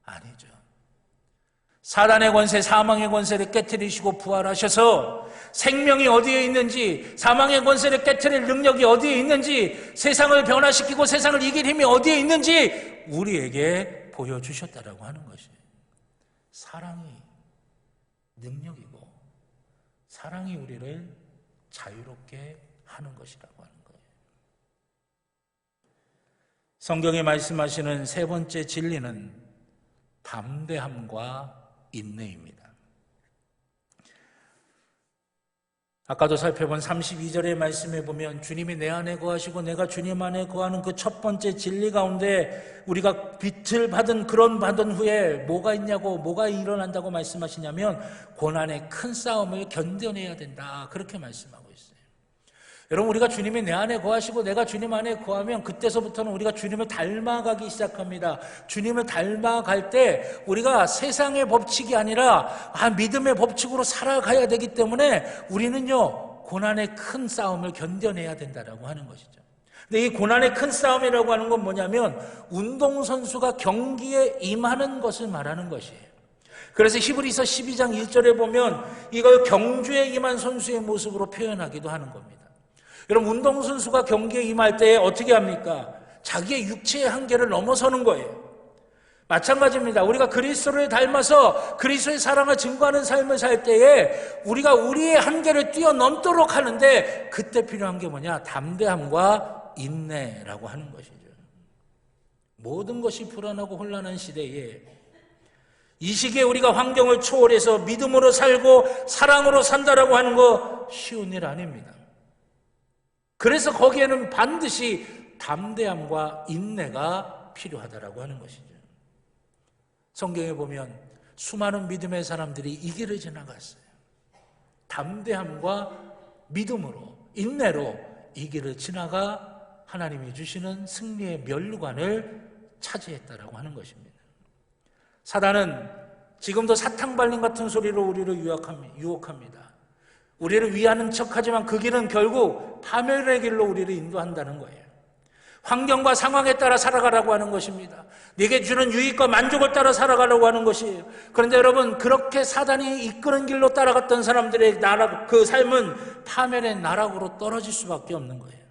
아니죠. 사단의 권세, 사망의 권세를 깨뜨리시고 부활하셔서 생명이 어디에 있는지, 사망의 권세를 깨뜨릴 능력이 어디에 있는지, 세상을 변화시키고 세상을 이길 힘이 어디에 있는지 우리에게 보여주셨다라고 하는 것이에요. 사랑이 능력이고 사랑이 우리를 자유롭게 하는 것이라고 하는 거예요. 성경에 말씀하시는 세 번째 진리는 담대함과 인내입니다. 아까도 살펴본 32절의 말씀에 보면 주님이 내 안에 거하시고 내가 주님 안에 거하는 그 첫 번째 진리 가운데 우리가 빛을 받은 후에 뭐가 있냐고, 뭐가 일어난다고 말씀하시냐면 고난의 큰 싸움을 견뎌내야 된다, 그렇게 말씀하고 있어요. 여러분, 우리가 주님이 내 안에 거하시고 내가 주님 안에 거하면 그때서부터는 우리가 주님을 닮아가기 시작합니다. 주님을 닮아갈 때 우리가 세상의 법칙이 아니라 믿음의 법칙으로 살아가야 되기 때문에 우리는요, 고난의 큰 싸움을 견뎌내야 된다라고 하는 것이죠. 근데 이 고난의 큰 싸움이라고 하는 건 뭐냐면 운동선수가 경기에 임하는 것을 말하는 것이에요. 그래서 히브리서 12장 1절에 보면 이걸 경주에 임한 선수의 모습으로 표현하기도 하는 겁니다. 여러분, 운동선수가 경기에 임할 때 어떻게 합니까? 자기의 육체의 한계를 넘어서는 거예요. 마찬가지입니다. 우리가 그리스도를 닮아서 그리스도의 사랑을 증거하는 삶을 살 때에 우리가 우리의 한계를 뛰어넘도록 하는데 그때 필요한 게 뭐냐? 담대함과 인내라고 하는 것이죠. 모든 것이 불안하고 혼란한 시대에 이 시기에 우리가 환경을 초월해서 믿음으로 살고 사랑으로 산다라고 하는 거 쉬운 일 아닙니다. 그래서 거기에는 반드시 담대함과 인내가 필요하다라고 하는 것이죠. 성경에 보면 수많은 믿음의 사람들이 이 길을 지나갔어요. 담대함과 믿음으로, 인내로 이 길을 지나가 하나님이 주시는 승리의 면류관을 차지했다라고 하는 것입니다. 사단은 지금도 사탕발림 같은 소리로 우리를 유혹합니다. 우리를 위하는 척하지만 그 길은 결국 파멸의 길로 우리를 인도한다는 거예요. 환경과 상황에 따라 살아가라고 하는 것입니다. 네게 주는 유익과 만족을 따라 살아가라고 하는 것이에요. 그런데 여러분, 그렇게 사단이 이끄는 길로 따라갔던 사람들의 그 삶은 파멸의 나락으로 떨어질 수밖에 없는 거예요.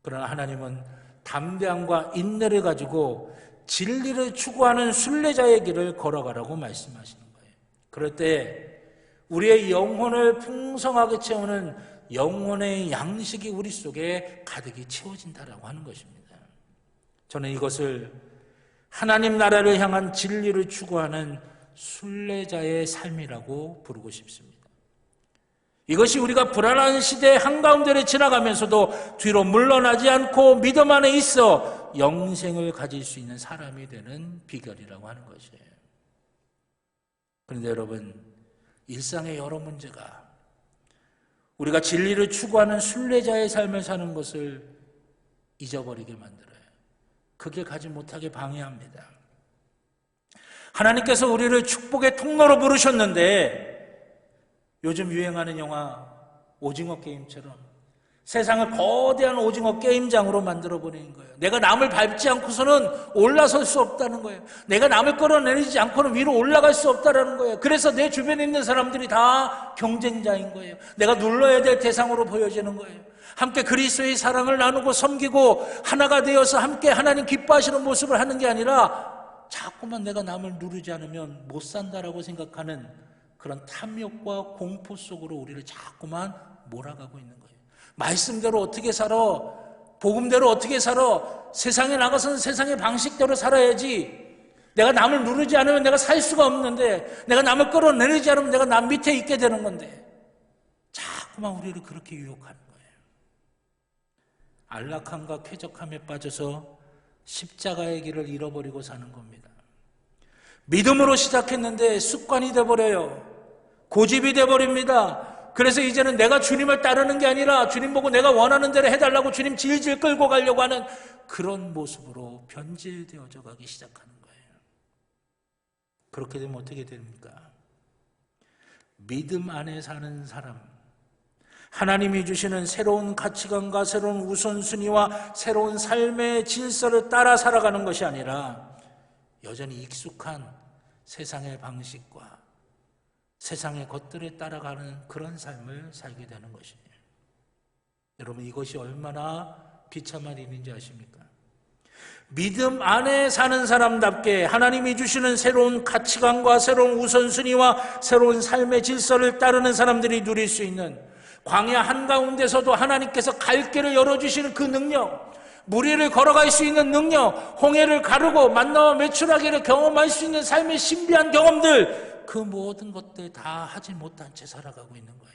그러나 하나님은 담대함과 인내를 가지고 진리를 추구하는 순례자의 길을 걸어가라고 말씀하시는 거예요. 그럴 때 우리의 영혼을 풍성하게 채우는 영혼의 양식이 우리 속에 가득히 채워진다라고 하는 것입니다. 저는 이것을 하나님 나라를 향한 진리를 추구하는 순례자의 삶이라고 부르고 싶습니다. 이것이 우리가 불안한 시대 한가운데를 지나가면서도 뒤로 물러나지 않고 믿음 안에 있어 영생을 가질 수 있는 사람이 되는 비결이라고 하는 것이에요. 그런데 여러분, 일상의 여러 문제가 우리가 진리를 추구하는 순례자의 삶을 사는 것을 잊어버리게 만들어요. 그게 가지 못하게 방해합니다. 하나님께서 우리를 축복의 통로로 부르셨는데 요즘 유행하는 영화 오징어 게임처럼 세상을 거대한 오징어 게임장으로 만들어버리는 거예요. 내가 남을 밟지 않고서는 올라설 수 없다는 거예요. 내가 남을 끌어내리지 않고는 위로 올라갈 수 없다는 거예요. 그래서 내 주변에 있는 사람들이 다 경쟁자인 거예요. 내가 눌러야 될 대상으로 보여지는 거예요. 함께 그리스도의 사랑을 나누고 섬기고 하나가 되어서 함께 하나님 기뻐하시는 모습을 하는 게 아니라 자꾸만 내가 남을 누르지 않으면 못 산다라고 생각하는 그런 탐욕과 공포 속으로 우리를 자꾸만 몰아가고 있는 거예요. 말씀대로 어떻게 살아? 복음대로 어떻게 살아? 세상에 나가서는 세상의 방식대로 살아야지. 내가 남을 누르지 않으면 내가 살 수가 없는데, 내가 남을 끌어내리지 않으면 내가 남 밑에 있게 되는 건데, 자꾸만 우리를 그렇게 유혹하는 거예요. 안락함과 쾌적함에 빠져서 십자가의 길을 잃어버리고 사는 겁니다. 믿음으로 시작했는데 습관이 돼버려요. 고집이 돼버립니다. 그래서 이제는 내가 주님을 따르는 게 아니라 주님 보고 내가 원하는 대로 해달라고 주님 질질 끌고 가려고 하는 그런 모습으로 변질되어져 가기 시작하는 거예요. 그렇게 되면 어떻게 됩니까? 믿음 안에 사는 사람, 하나님이 주시는 새로운 가치관과 새로운 우선순위와 새로운 삶의 질서를 따라 살아가는 것이 아니라 여전히 익숙한 세상의 방식과 세상의 것들에 따라가는 그런 삶을 살게 되는 것이에요. 여러분, 이것이 얼마나 비참한 일인지 아십니까? 믿음 안에 사는 사람답게 하나님이 주시는 새로운 가치관과 새로운 우선순위와 새로운 삶의 질서를 따르는 사람들이 누릴 수 있는, 광야 한가운데서도 하나님께서 갈 길을 열어주시는 그 능력, 물 위를 걸어갈 수 있는 능력, 홍해를 가르고 만나와 메추라기를 경험할 수 있는 삶의 신비한 경험들, 그 모든 것들 다 하지 못한 채 살아가고 있는 거예요.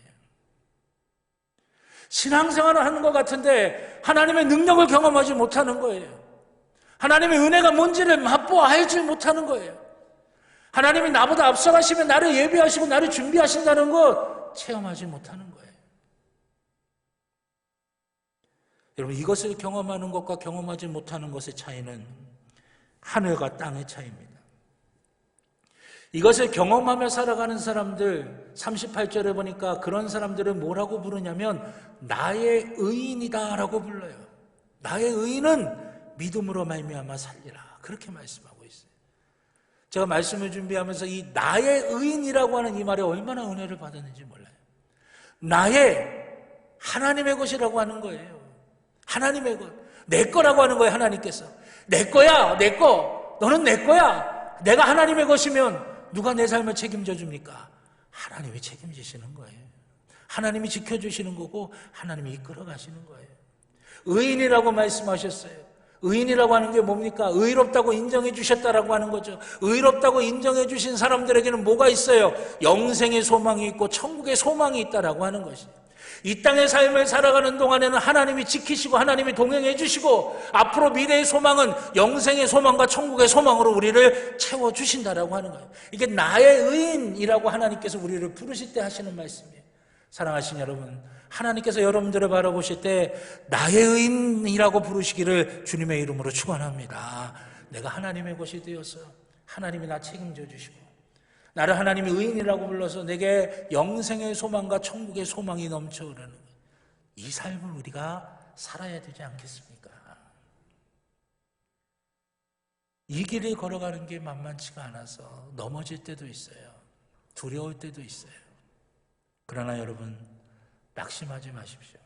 신앙생활을 하는 것 같은데 하나님의 능력을 경험하지 못하는 거예요. 하나님의 은혜가 뭔지를 맛보아 알지 못하는 거예요. 하나님이 나보다 앞서가시면 나를 예비하시고 나를 준비하신다는 것 체험하지 못하는 거예요. 여러분, 이것을 경험하는 것과 경험하지 못하는 것의 차이는 하늘과 땅의 차이입니다. 이것을 경험하며 살아가는 사람들, 38절에 보니까 그런 사람들을 뭐라고 부르냐면 나의 의인이다 라고 불러요. 나의 의인은 믿음으로 말미암아 살리라, 그렇게 말씀하고 있어요. 제가 말씀을 준비하면서 이 나의 의인이라고 하는 이 말에 얼마나 은혜를 받았는지 몰라요. 나의, 하나님의 것이라고 하는 거예요. 하나님의 것, 내 거라고 하는 거예요. 하나님께서 내 거야, 내 거, 너는 내 거야. 내가 하나님의 것이면 누가 내 삶을 책임져 줍니까? 하나님이 책임지시는 거예요. 하나님이 지켜주시는 거고 하나님이 이끌어 가시는 거예요. 의인이라고 말씀하셨어요. 의인이라고 하는 게 뭡니까? 의롭다고 인정해 주셨다라고 하는 거죠. 의롭다고 인정해 주신 사람들에게는 뭐가 있어요? 영생의 소망이 있고 천국의 소망이 있다라고 하는 것이에요. 이 땅의 삶을 살아가는 동안에는 하나님이 지키시고 하나님이 동행해 주시고 앞으로 미래의 소망은 영생의 소망과 천국의 소망으로 우리를 채워주신다라고 하는 거예요. 이게 나의 의인이라고 하나님께서 우리를 부르실 때 하시는 말씀이에요. 사랑하신 여러분, 하나님께서 여러분들을 바라보실 때 나의 의인이라고 부르시기를 주님의 이름으로 축원합니다. 내가 하나님의 것이 되어서 하나님이 나 책임져 주시고 나를 하나님의 의인이라고 불러서 내게 영생의 소망과 천국의 소망이 넘쳐 흐르는 이 삶을 우리가 살아야 되지 않겠습니까? 이 길을 걸어가는 게 만만치가 않아서 넘어질 때도 있어요. 두려울 때도 있어요. 그러나 여러분, 낙심하지 마십시오.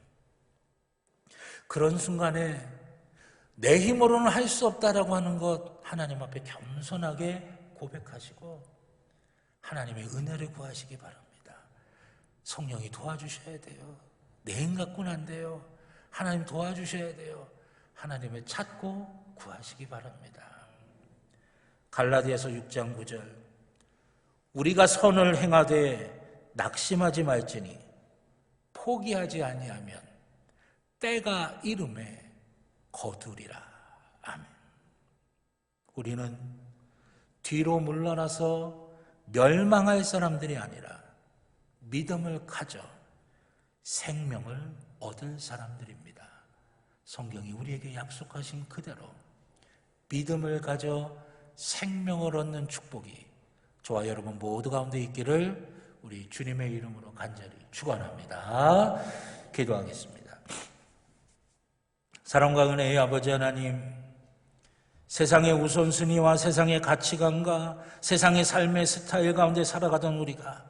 그런 순간에 내 힘으로는 할 수 없다라고 하는 것 하나님 앞에 겸손하게 고백하시고 하나님의 은혜를 구하시기 바랍니다. 성령이 도와주셔야 돼요. 내 힘 갖고는 안 돼요. 하나님 도와주셔야 돼요. 하나님을 찾고 구하시기 바랍니다. 갈라디아서 6장 9절, 우리가 선을 행하되 낙심하지 말지니 포기하지 아니하면 때가 이름에 거두리라. 아멘. 우리는 뒤로 물러나서 멸망할 사람들이 아니라 믿음을 가져 생명을 얻을 사람들입니다. 성경이 우리에게 약속하신 그대로 믿음을 가져 생명을 얻는 축복이 저와 여러분 모두 가운데 있기를 우리 주님의 이름으로 간절히 축원합니다. 기도하겠습니다. 사랑과 은혜의 아버지 하나님, 세상의 우선순위와 세상의 가치관과 세상의 삶의 스타일 가운데 살아가던 우리가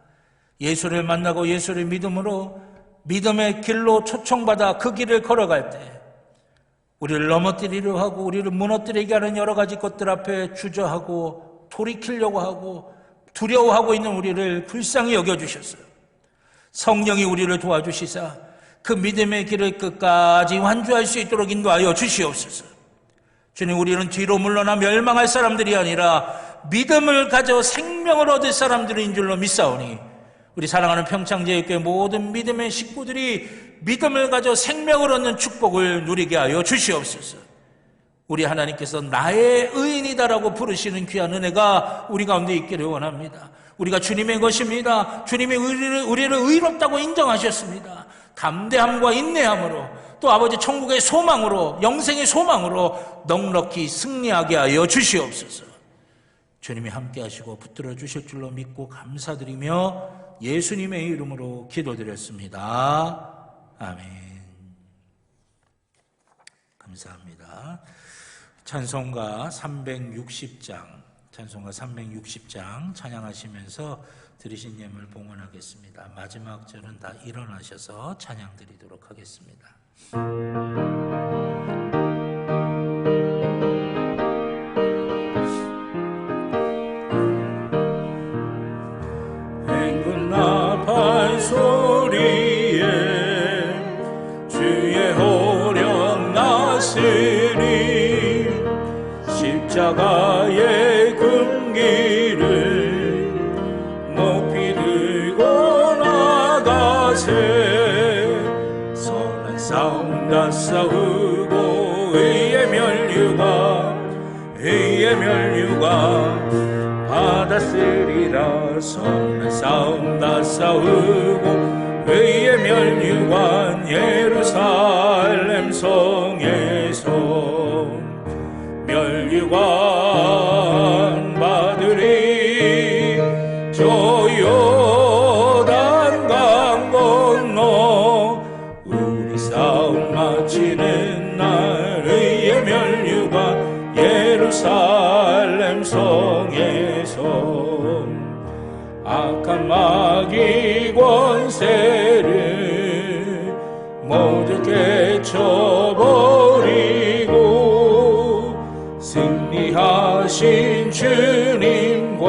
예수를 만나고 예수를 믿음으로 믿음의 길로 초청받아 그 길을 걸어갈 때 우리를 넘어뜨리려 하고 우리를 무너뜨리게 하는 여러 가지 것들 앞에 주저하고 돌이키려고 하고 두려워하고 있는 우리를 불쌍히 여겨주셨어요. 성령이 우리를 도와주시사 그 믿음의 길을 끝까지 완주할 수 있도록 인도하여 주시옵소서. 주님, 우리는 뒤로 물러나 멸망할 사람들이 아니라 믿음을 가져 생명을 얻을 사람들인 줄로 믿사오니 우리 사랑하는 평창제일교회 모든 믿음의 식구들이 믿음을 가져 생명을 얻는 축복을 누리게 하여 주시옵소서. 우리 하나님께서 나의 의인이다라고 부르시는 귀한 은혜가 우리 가운데 있기를 원합니다. 우리가 주님의 것입니다. 주님이 우리를 의롭다고 인정하셨습니다. 담대함과 인내함으로 또 아버지 천국의 소망으로 영생의 소망으로 넉넉히 승리하게 하여 주시옵소서. 주님이 함께 하시고 붙들어 주실 줄로 믿고 감사드리며 예수님의 이름으로 기도드렸습니다. 아멘. 감사합니다. 찬송가 360장 찬송가 360장 찬양하시면서 드리신 예물 봉헌하겠습니다. 마지막 절은 다 일어나셔서 찬양 드리도록 하겠습니다. 행군 나팔 소리에 주의 호령 나시니 십자가의 금기를 높이 들고 나가세. 선한 싸움 다 싸우고 의의 면류관 받았으리라. 선한 싸움 다 싸우고 의의 면류관 예루살렘 성에서 면류관 받으리. 저 요단 강 건너 우리 싸움 마치는 날 의의 면류관 예루살렘 성에서 악한 마귀 권세를 모두 깨쳐버리고 승리하신 주님과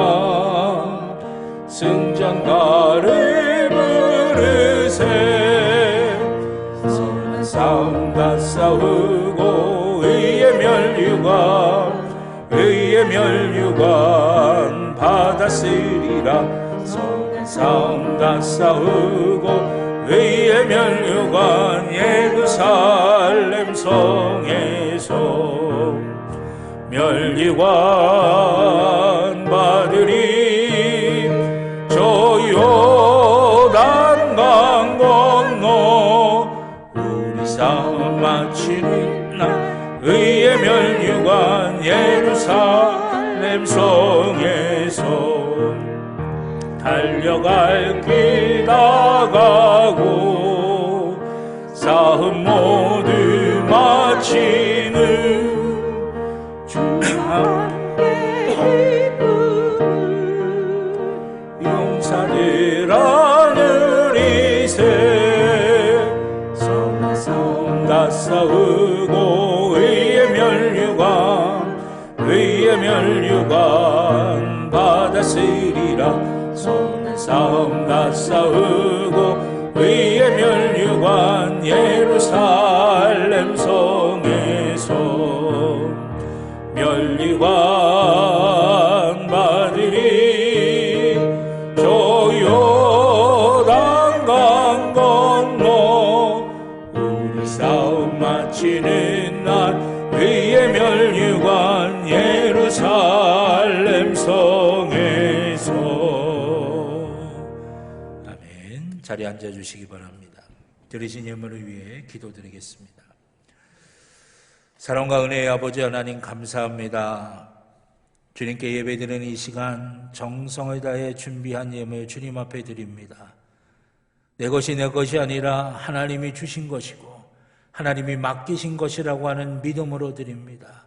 승전가를 부르세. 선한 싸움 다 싸우고 의의 면류관 받았으리라. 선한 싸움 다 싸우고 의의 면류관 예루살렘 성에서 면류관 받으리. 저 요단 강 건너 우리 싸움 마치는 날 의의 면류관 예루살렘 성에서 달려갈 길 나가고 싸움 모두 마치는 주 함께 용사들 하늘이세. 선한 싸움 다 싸우고 의의 면류관 받았으리라. 선한 싸움 다 싸우고 의의 면류관 예루살렘 성에서 면류관 받으리. 저 요단 강 건너 우리 싸움 마치는 날 의의 면류관 예루살렘 성에서. 아멘. 자리에 앉아주시기 바랍니다. 드리신 예물을 위해 기도드리겠습니다. 사랑과 은혜의 아버지 하나님 감사합니다. 주님께 예배드리는 이 시간 정성을 다해 준비한 예물 주님 앞에 드립니다. 내 것이 아니라 하나님이 주신 것이고 하나님이 맡기신 것이라고 하는 믿음으로 드립니다.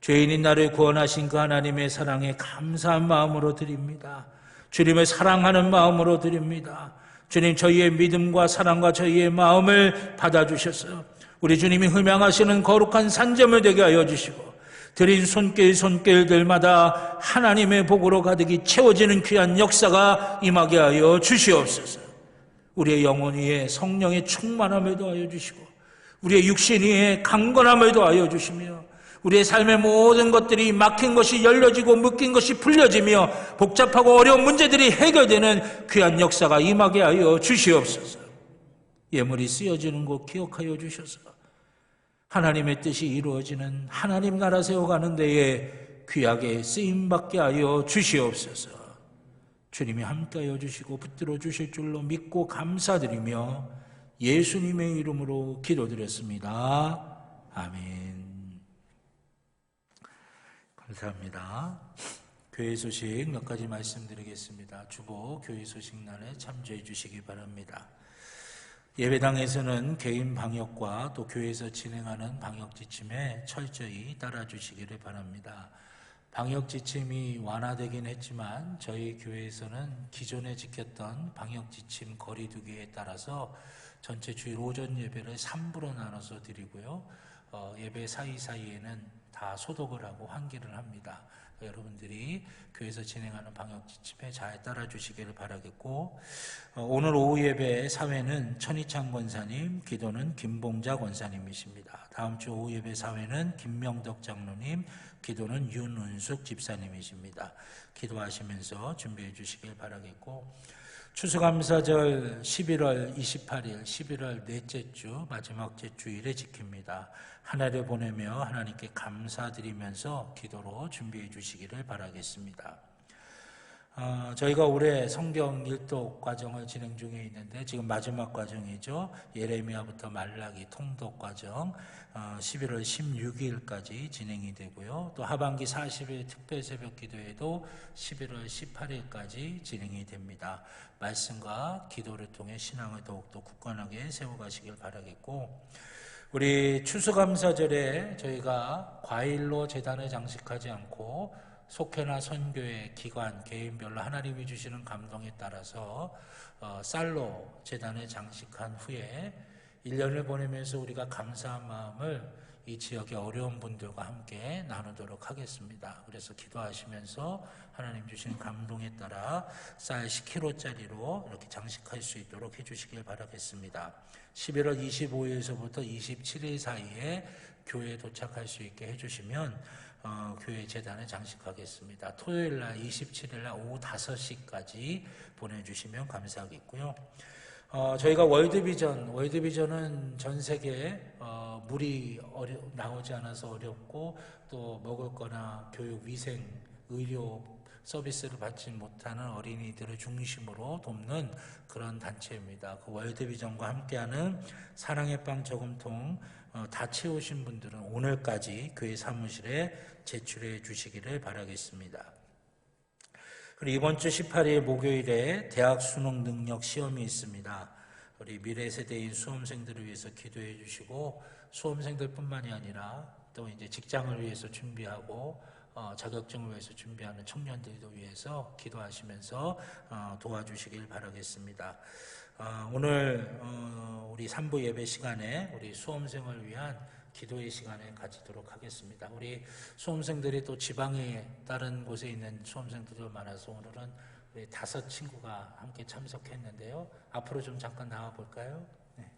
죄인인 나를 구원하신 그 하나님의 사랑에 감사한 마음으로 드립니다. 주님을 사랑하는 마음으로 드립니다. 주님, 저희의 믿음과 사랑과 저희의 마음을 받아주셔서 우리 주님이 흠양하시는 거룩한 산점을 되게 하여 주시고 드린 손길들마다 하나님의 복으로 가득히 채워지는 귀한 역사가 임하게 하여 주시옵소서. 우리의 영혼 위에 성령의 충만함을 더하여 주시고 우리의 육신 위에 강건함을 더하여 주시며 우리의 삶의 모든 것들이 막힌 것이 열려지고 묶인 것이 풀려지며 복잡하고 어려운 문제들이 해결되는 귀한 역사가 임하게 하여 주시옵소서. 예물이 쓰여지는 곳 기억하여 주셔서 하나님의 뜻이 이루어지는 하나님 나라 세워가는 데에 귀하게 쓰임받게 하여 주시옵소서. 주님이 함께하여 주시고 붙들어 주실 줄로 믿고 감사드리며 예수님의 이름으로 기도드렸습니다. 아멘. 감사합니다. 교회 소식 몇 가지 말씀드리겠습니다. 주보 교회 소식란에 참조해 주시기 바랍니다. 예배당에서는 개인 방역과 또 교회에서 진행하는 방역 지침에 철저히 따라 주시기를 바랍니다. 방역 지침이 완화되긴 했지만 저희 교회에서는 기존에 지켰던 방역 지침 거리두기에 따라서 전체 주일 오전 예배를 3부로 나눠서 드리고요. 예배 사이사이에는 다 소독을 하고 환기를 합니다. 여러분들이 교회에서 진행하는 방역 지침에 잘 따라 주시기를 바라겠고, 오늘 오후 예배 사회는 천희창 권사님, 기도는 김봉자 권사님이십니다. 다음 주 오후 예배 사회는 김명덕 장로님, 기도는 윤은숙 집사님이십니다. 기도하시면서 준비해 주시길 바라겠고, 추수감사절 11월 28일, 11월 넷째 주, 마지막 주일에 지킵니다. 한 해를 보내며 하나님께 감사드리면서 기도로 준비해 주시기를 바라겠습니다. 저희가 올해 성경 일독 과정을 진행 중에 있는데 지금 마지막 과정이죠. 예레미야부터 말라기 통독 과정 11월 16일까지 진행이 되고요. 또 하반기 40일 특별 새벽 기도회도 11월 18일까지 진행이 됩니다. 말씀과 기도를 통해 신앙을 더욱더 굳건하게 세워가시길 바라겠고, 우리 추수감사절에 저희가 과일로 제단을 장식하지 않고 속회나 선교회, 기관, 개인별로 하나님이 주시는 감동에 따라서 쌀로 제단을 장식한 후에 1년을 보내면서 우리가 감사한 마음을 이 지역의 어려운 분들과 함께 나누도록 하겠습니다. 그래서 기도하시면서 하나님 주시는 감동에 따라 쌀 10kg짜리로 이렇게 장식할 수 있도록 해주시길 바라겠습니다. 11월 25일서부터 27일 사이에 교회에 도착할 수 있게 해주시면 교회 재단을 장식하겠습니다. 토요일날 27일날 오후 5시까지 보내주시면 감사하겠고요. 저희가 월드비전은 전 세계에 물이 나오지 않아서 어렵고 또 먹을 거나 교육, 위생, 의료 서비스를 받지 못하는 어린이들을 중심으로 돕는 그런 단체입니다. 그 월드비전과 함께하는 사랑의 빵 저금통 다 채우신 분들은 오늘까지 교회 사무실에 제출해 주시기를 바라겠습니다. 그리고 이번 주 18일 목요일에 대학 수능 능력 시험이 있습니다. 우리 미래 세대인 수험생들을 위해서 기도해 주시고, 수험생들뿐만이 아니라 또 이제 직장을 위해서 준비하고 자격증을 위해서 준비하는 청년들도 위해서 기도하시면서 도와주시길 바라겠습니다. 오늘 우리 3부 예배 시간에 우리 수험생을 위한 기도의 시간을 가지도록 하겠습니다. 우리 수험생들이 또 지방에 다른 곳에 있는 수험생들도 많아서 오늘은 우리 5 친구가 함께 참석했는데요. 앞으로 좀 잠깐 나와 볼까요? 네.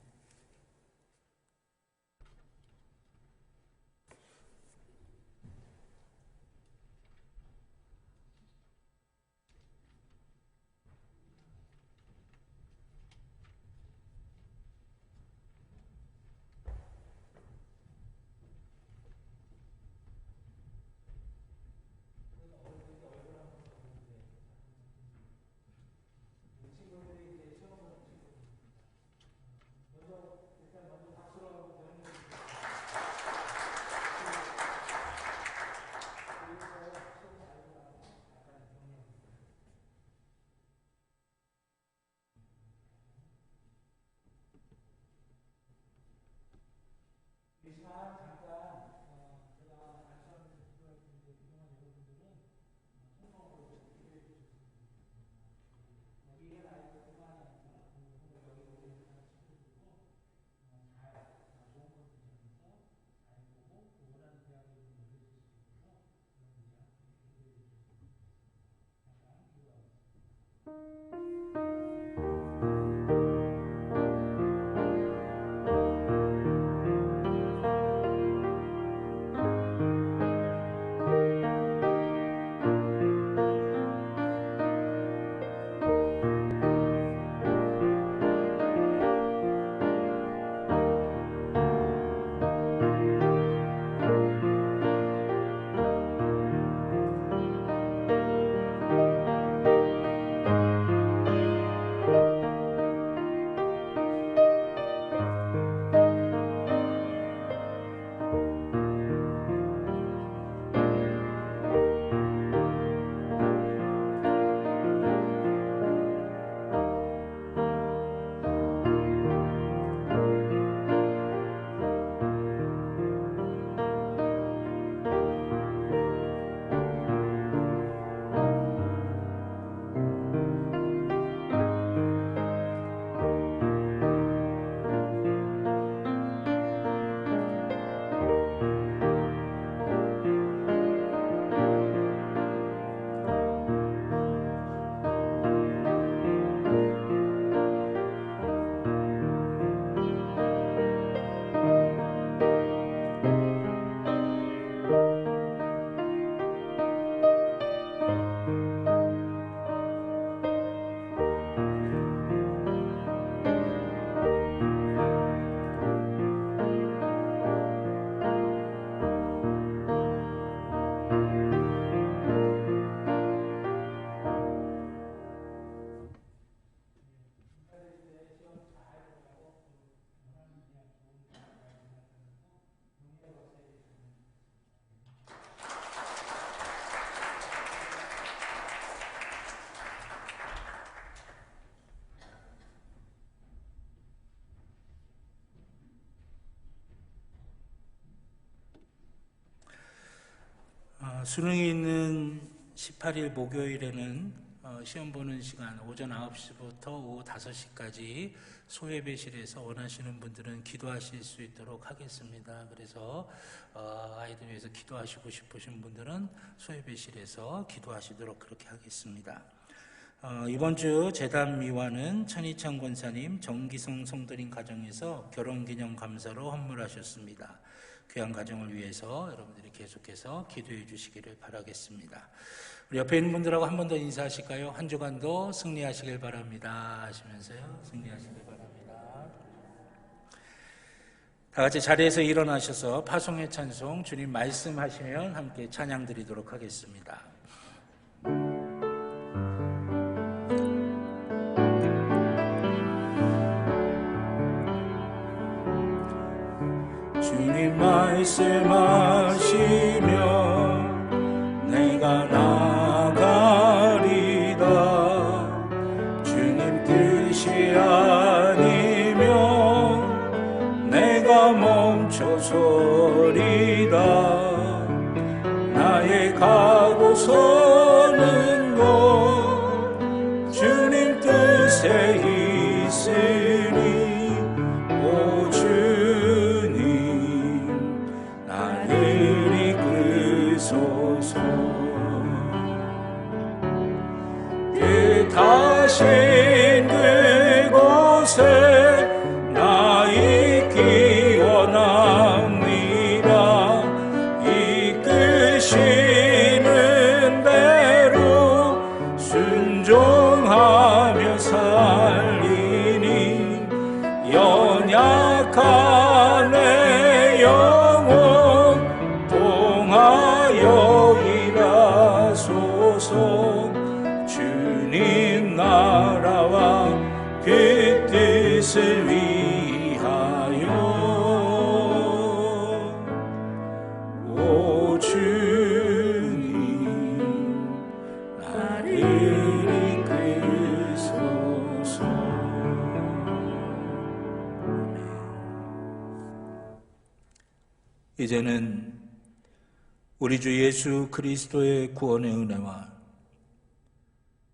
수능이 있는 18일 목요일에는 시험 보는 시간 오전 9시부터 오후 5시까지 소예배실에서 원하시는 분들은 기도하실 수 있도록 하겠습니다. 그래서 아이들 위해서 기도하시고 싶으신 분들은 소예배실에서 기도하시도록 그렇게 하겠습니다. 이번 주 제단 미화는 천희창 권사님 정기성 성도님 가정에서 결혼기념 감사로 헌물하셨습니다. 귀한 가정을 위해서 여러분들이 계속해서 기도해 주시기를 바라겠습니다. 우리 옆에 있는 분들하고 한 번 더 인사하실까요? 한 주간도 승리하시길 바랍니다 하시면서요. 승리하시길 바랍니다. 다 같이 자리에서 일어나셔서 파송의 찬송 주님 말씀하시면 함께 찬양 드리도록 하겠습니다. 주님 말씀하시면 내가 나가리다. 주님 뜻이 아니면 내가 멈춰서리다. 나의 가고 서는 곳 주님 뜻에 있으니 오 주님 나를 이끄소서. 뜻하신 그곳에 나 있기 원합니다. 이끄시는 대로 순종하며 살리니 연약한 내 영혼 통하여 일하소서. 주님 나라와 그 뜻을 위하여 오 주님 나를 이끄소서. 이제는 우리 주 예수 그리스도의 구원의 은혜와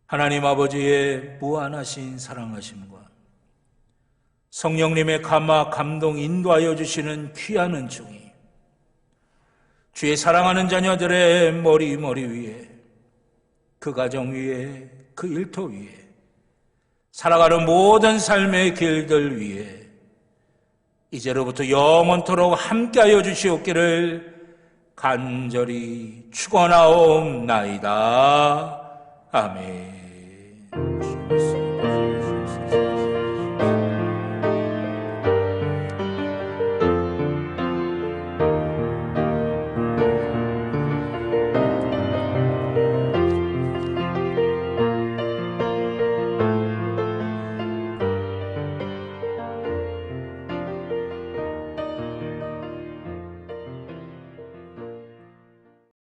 하나님 아버지의 무한하신 사랑하심과 성령님의 감화 감동 인도하여 주시는 귀한 은총이 주의 사랑하는 자녀들의 머리 위에, 그 가정 위에, 그 일터 위에, 살아가는 모든 삶의 길들 위에 이제로부터 영원토록 함께하여 주시옵기를 간절히 축원하옵나이다. 아멘.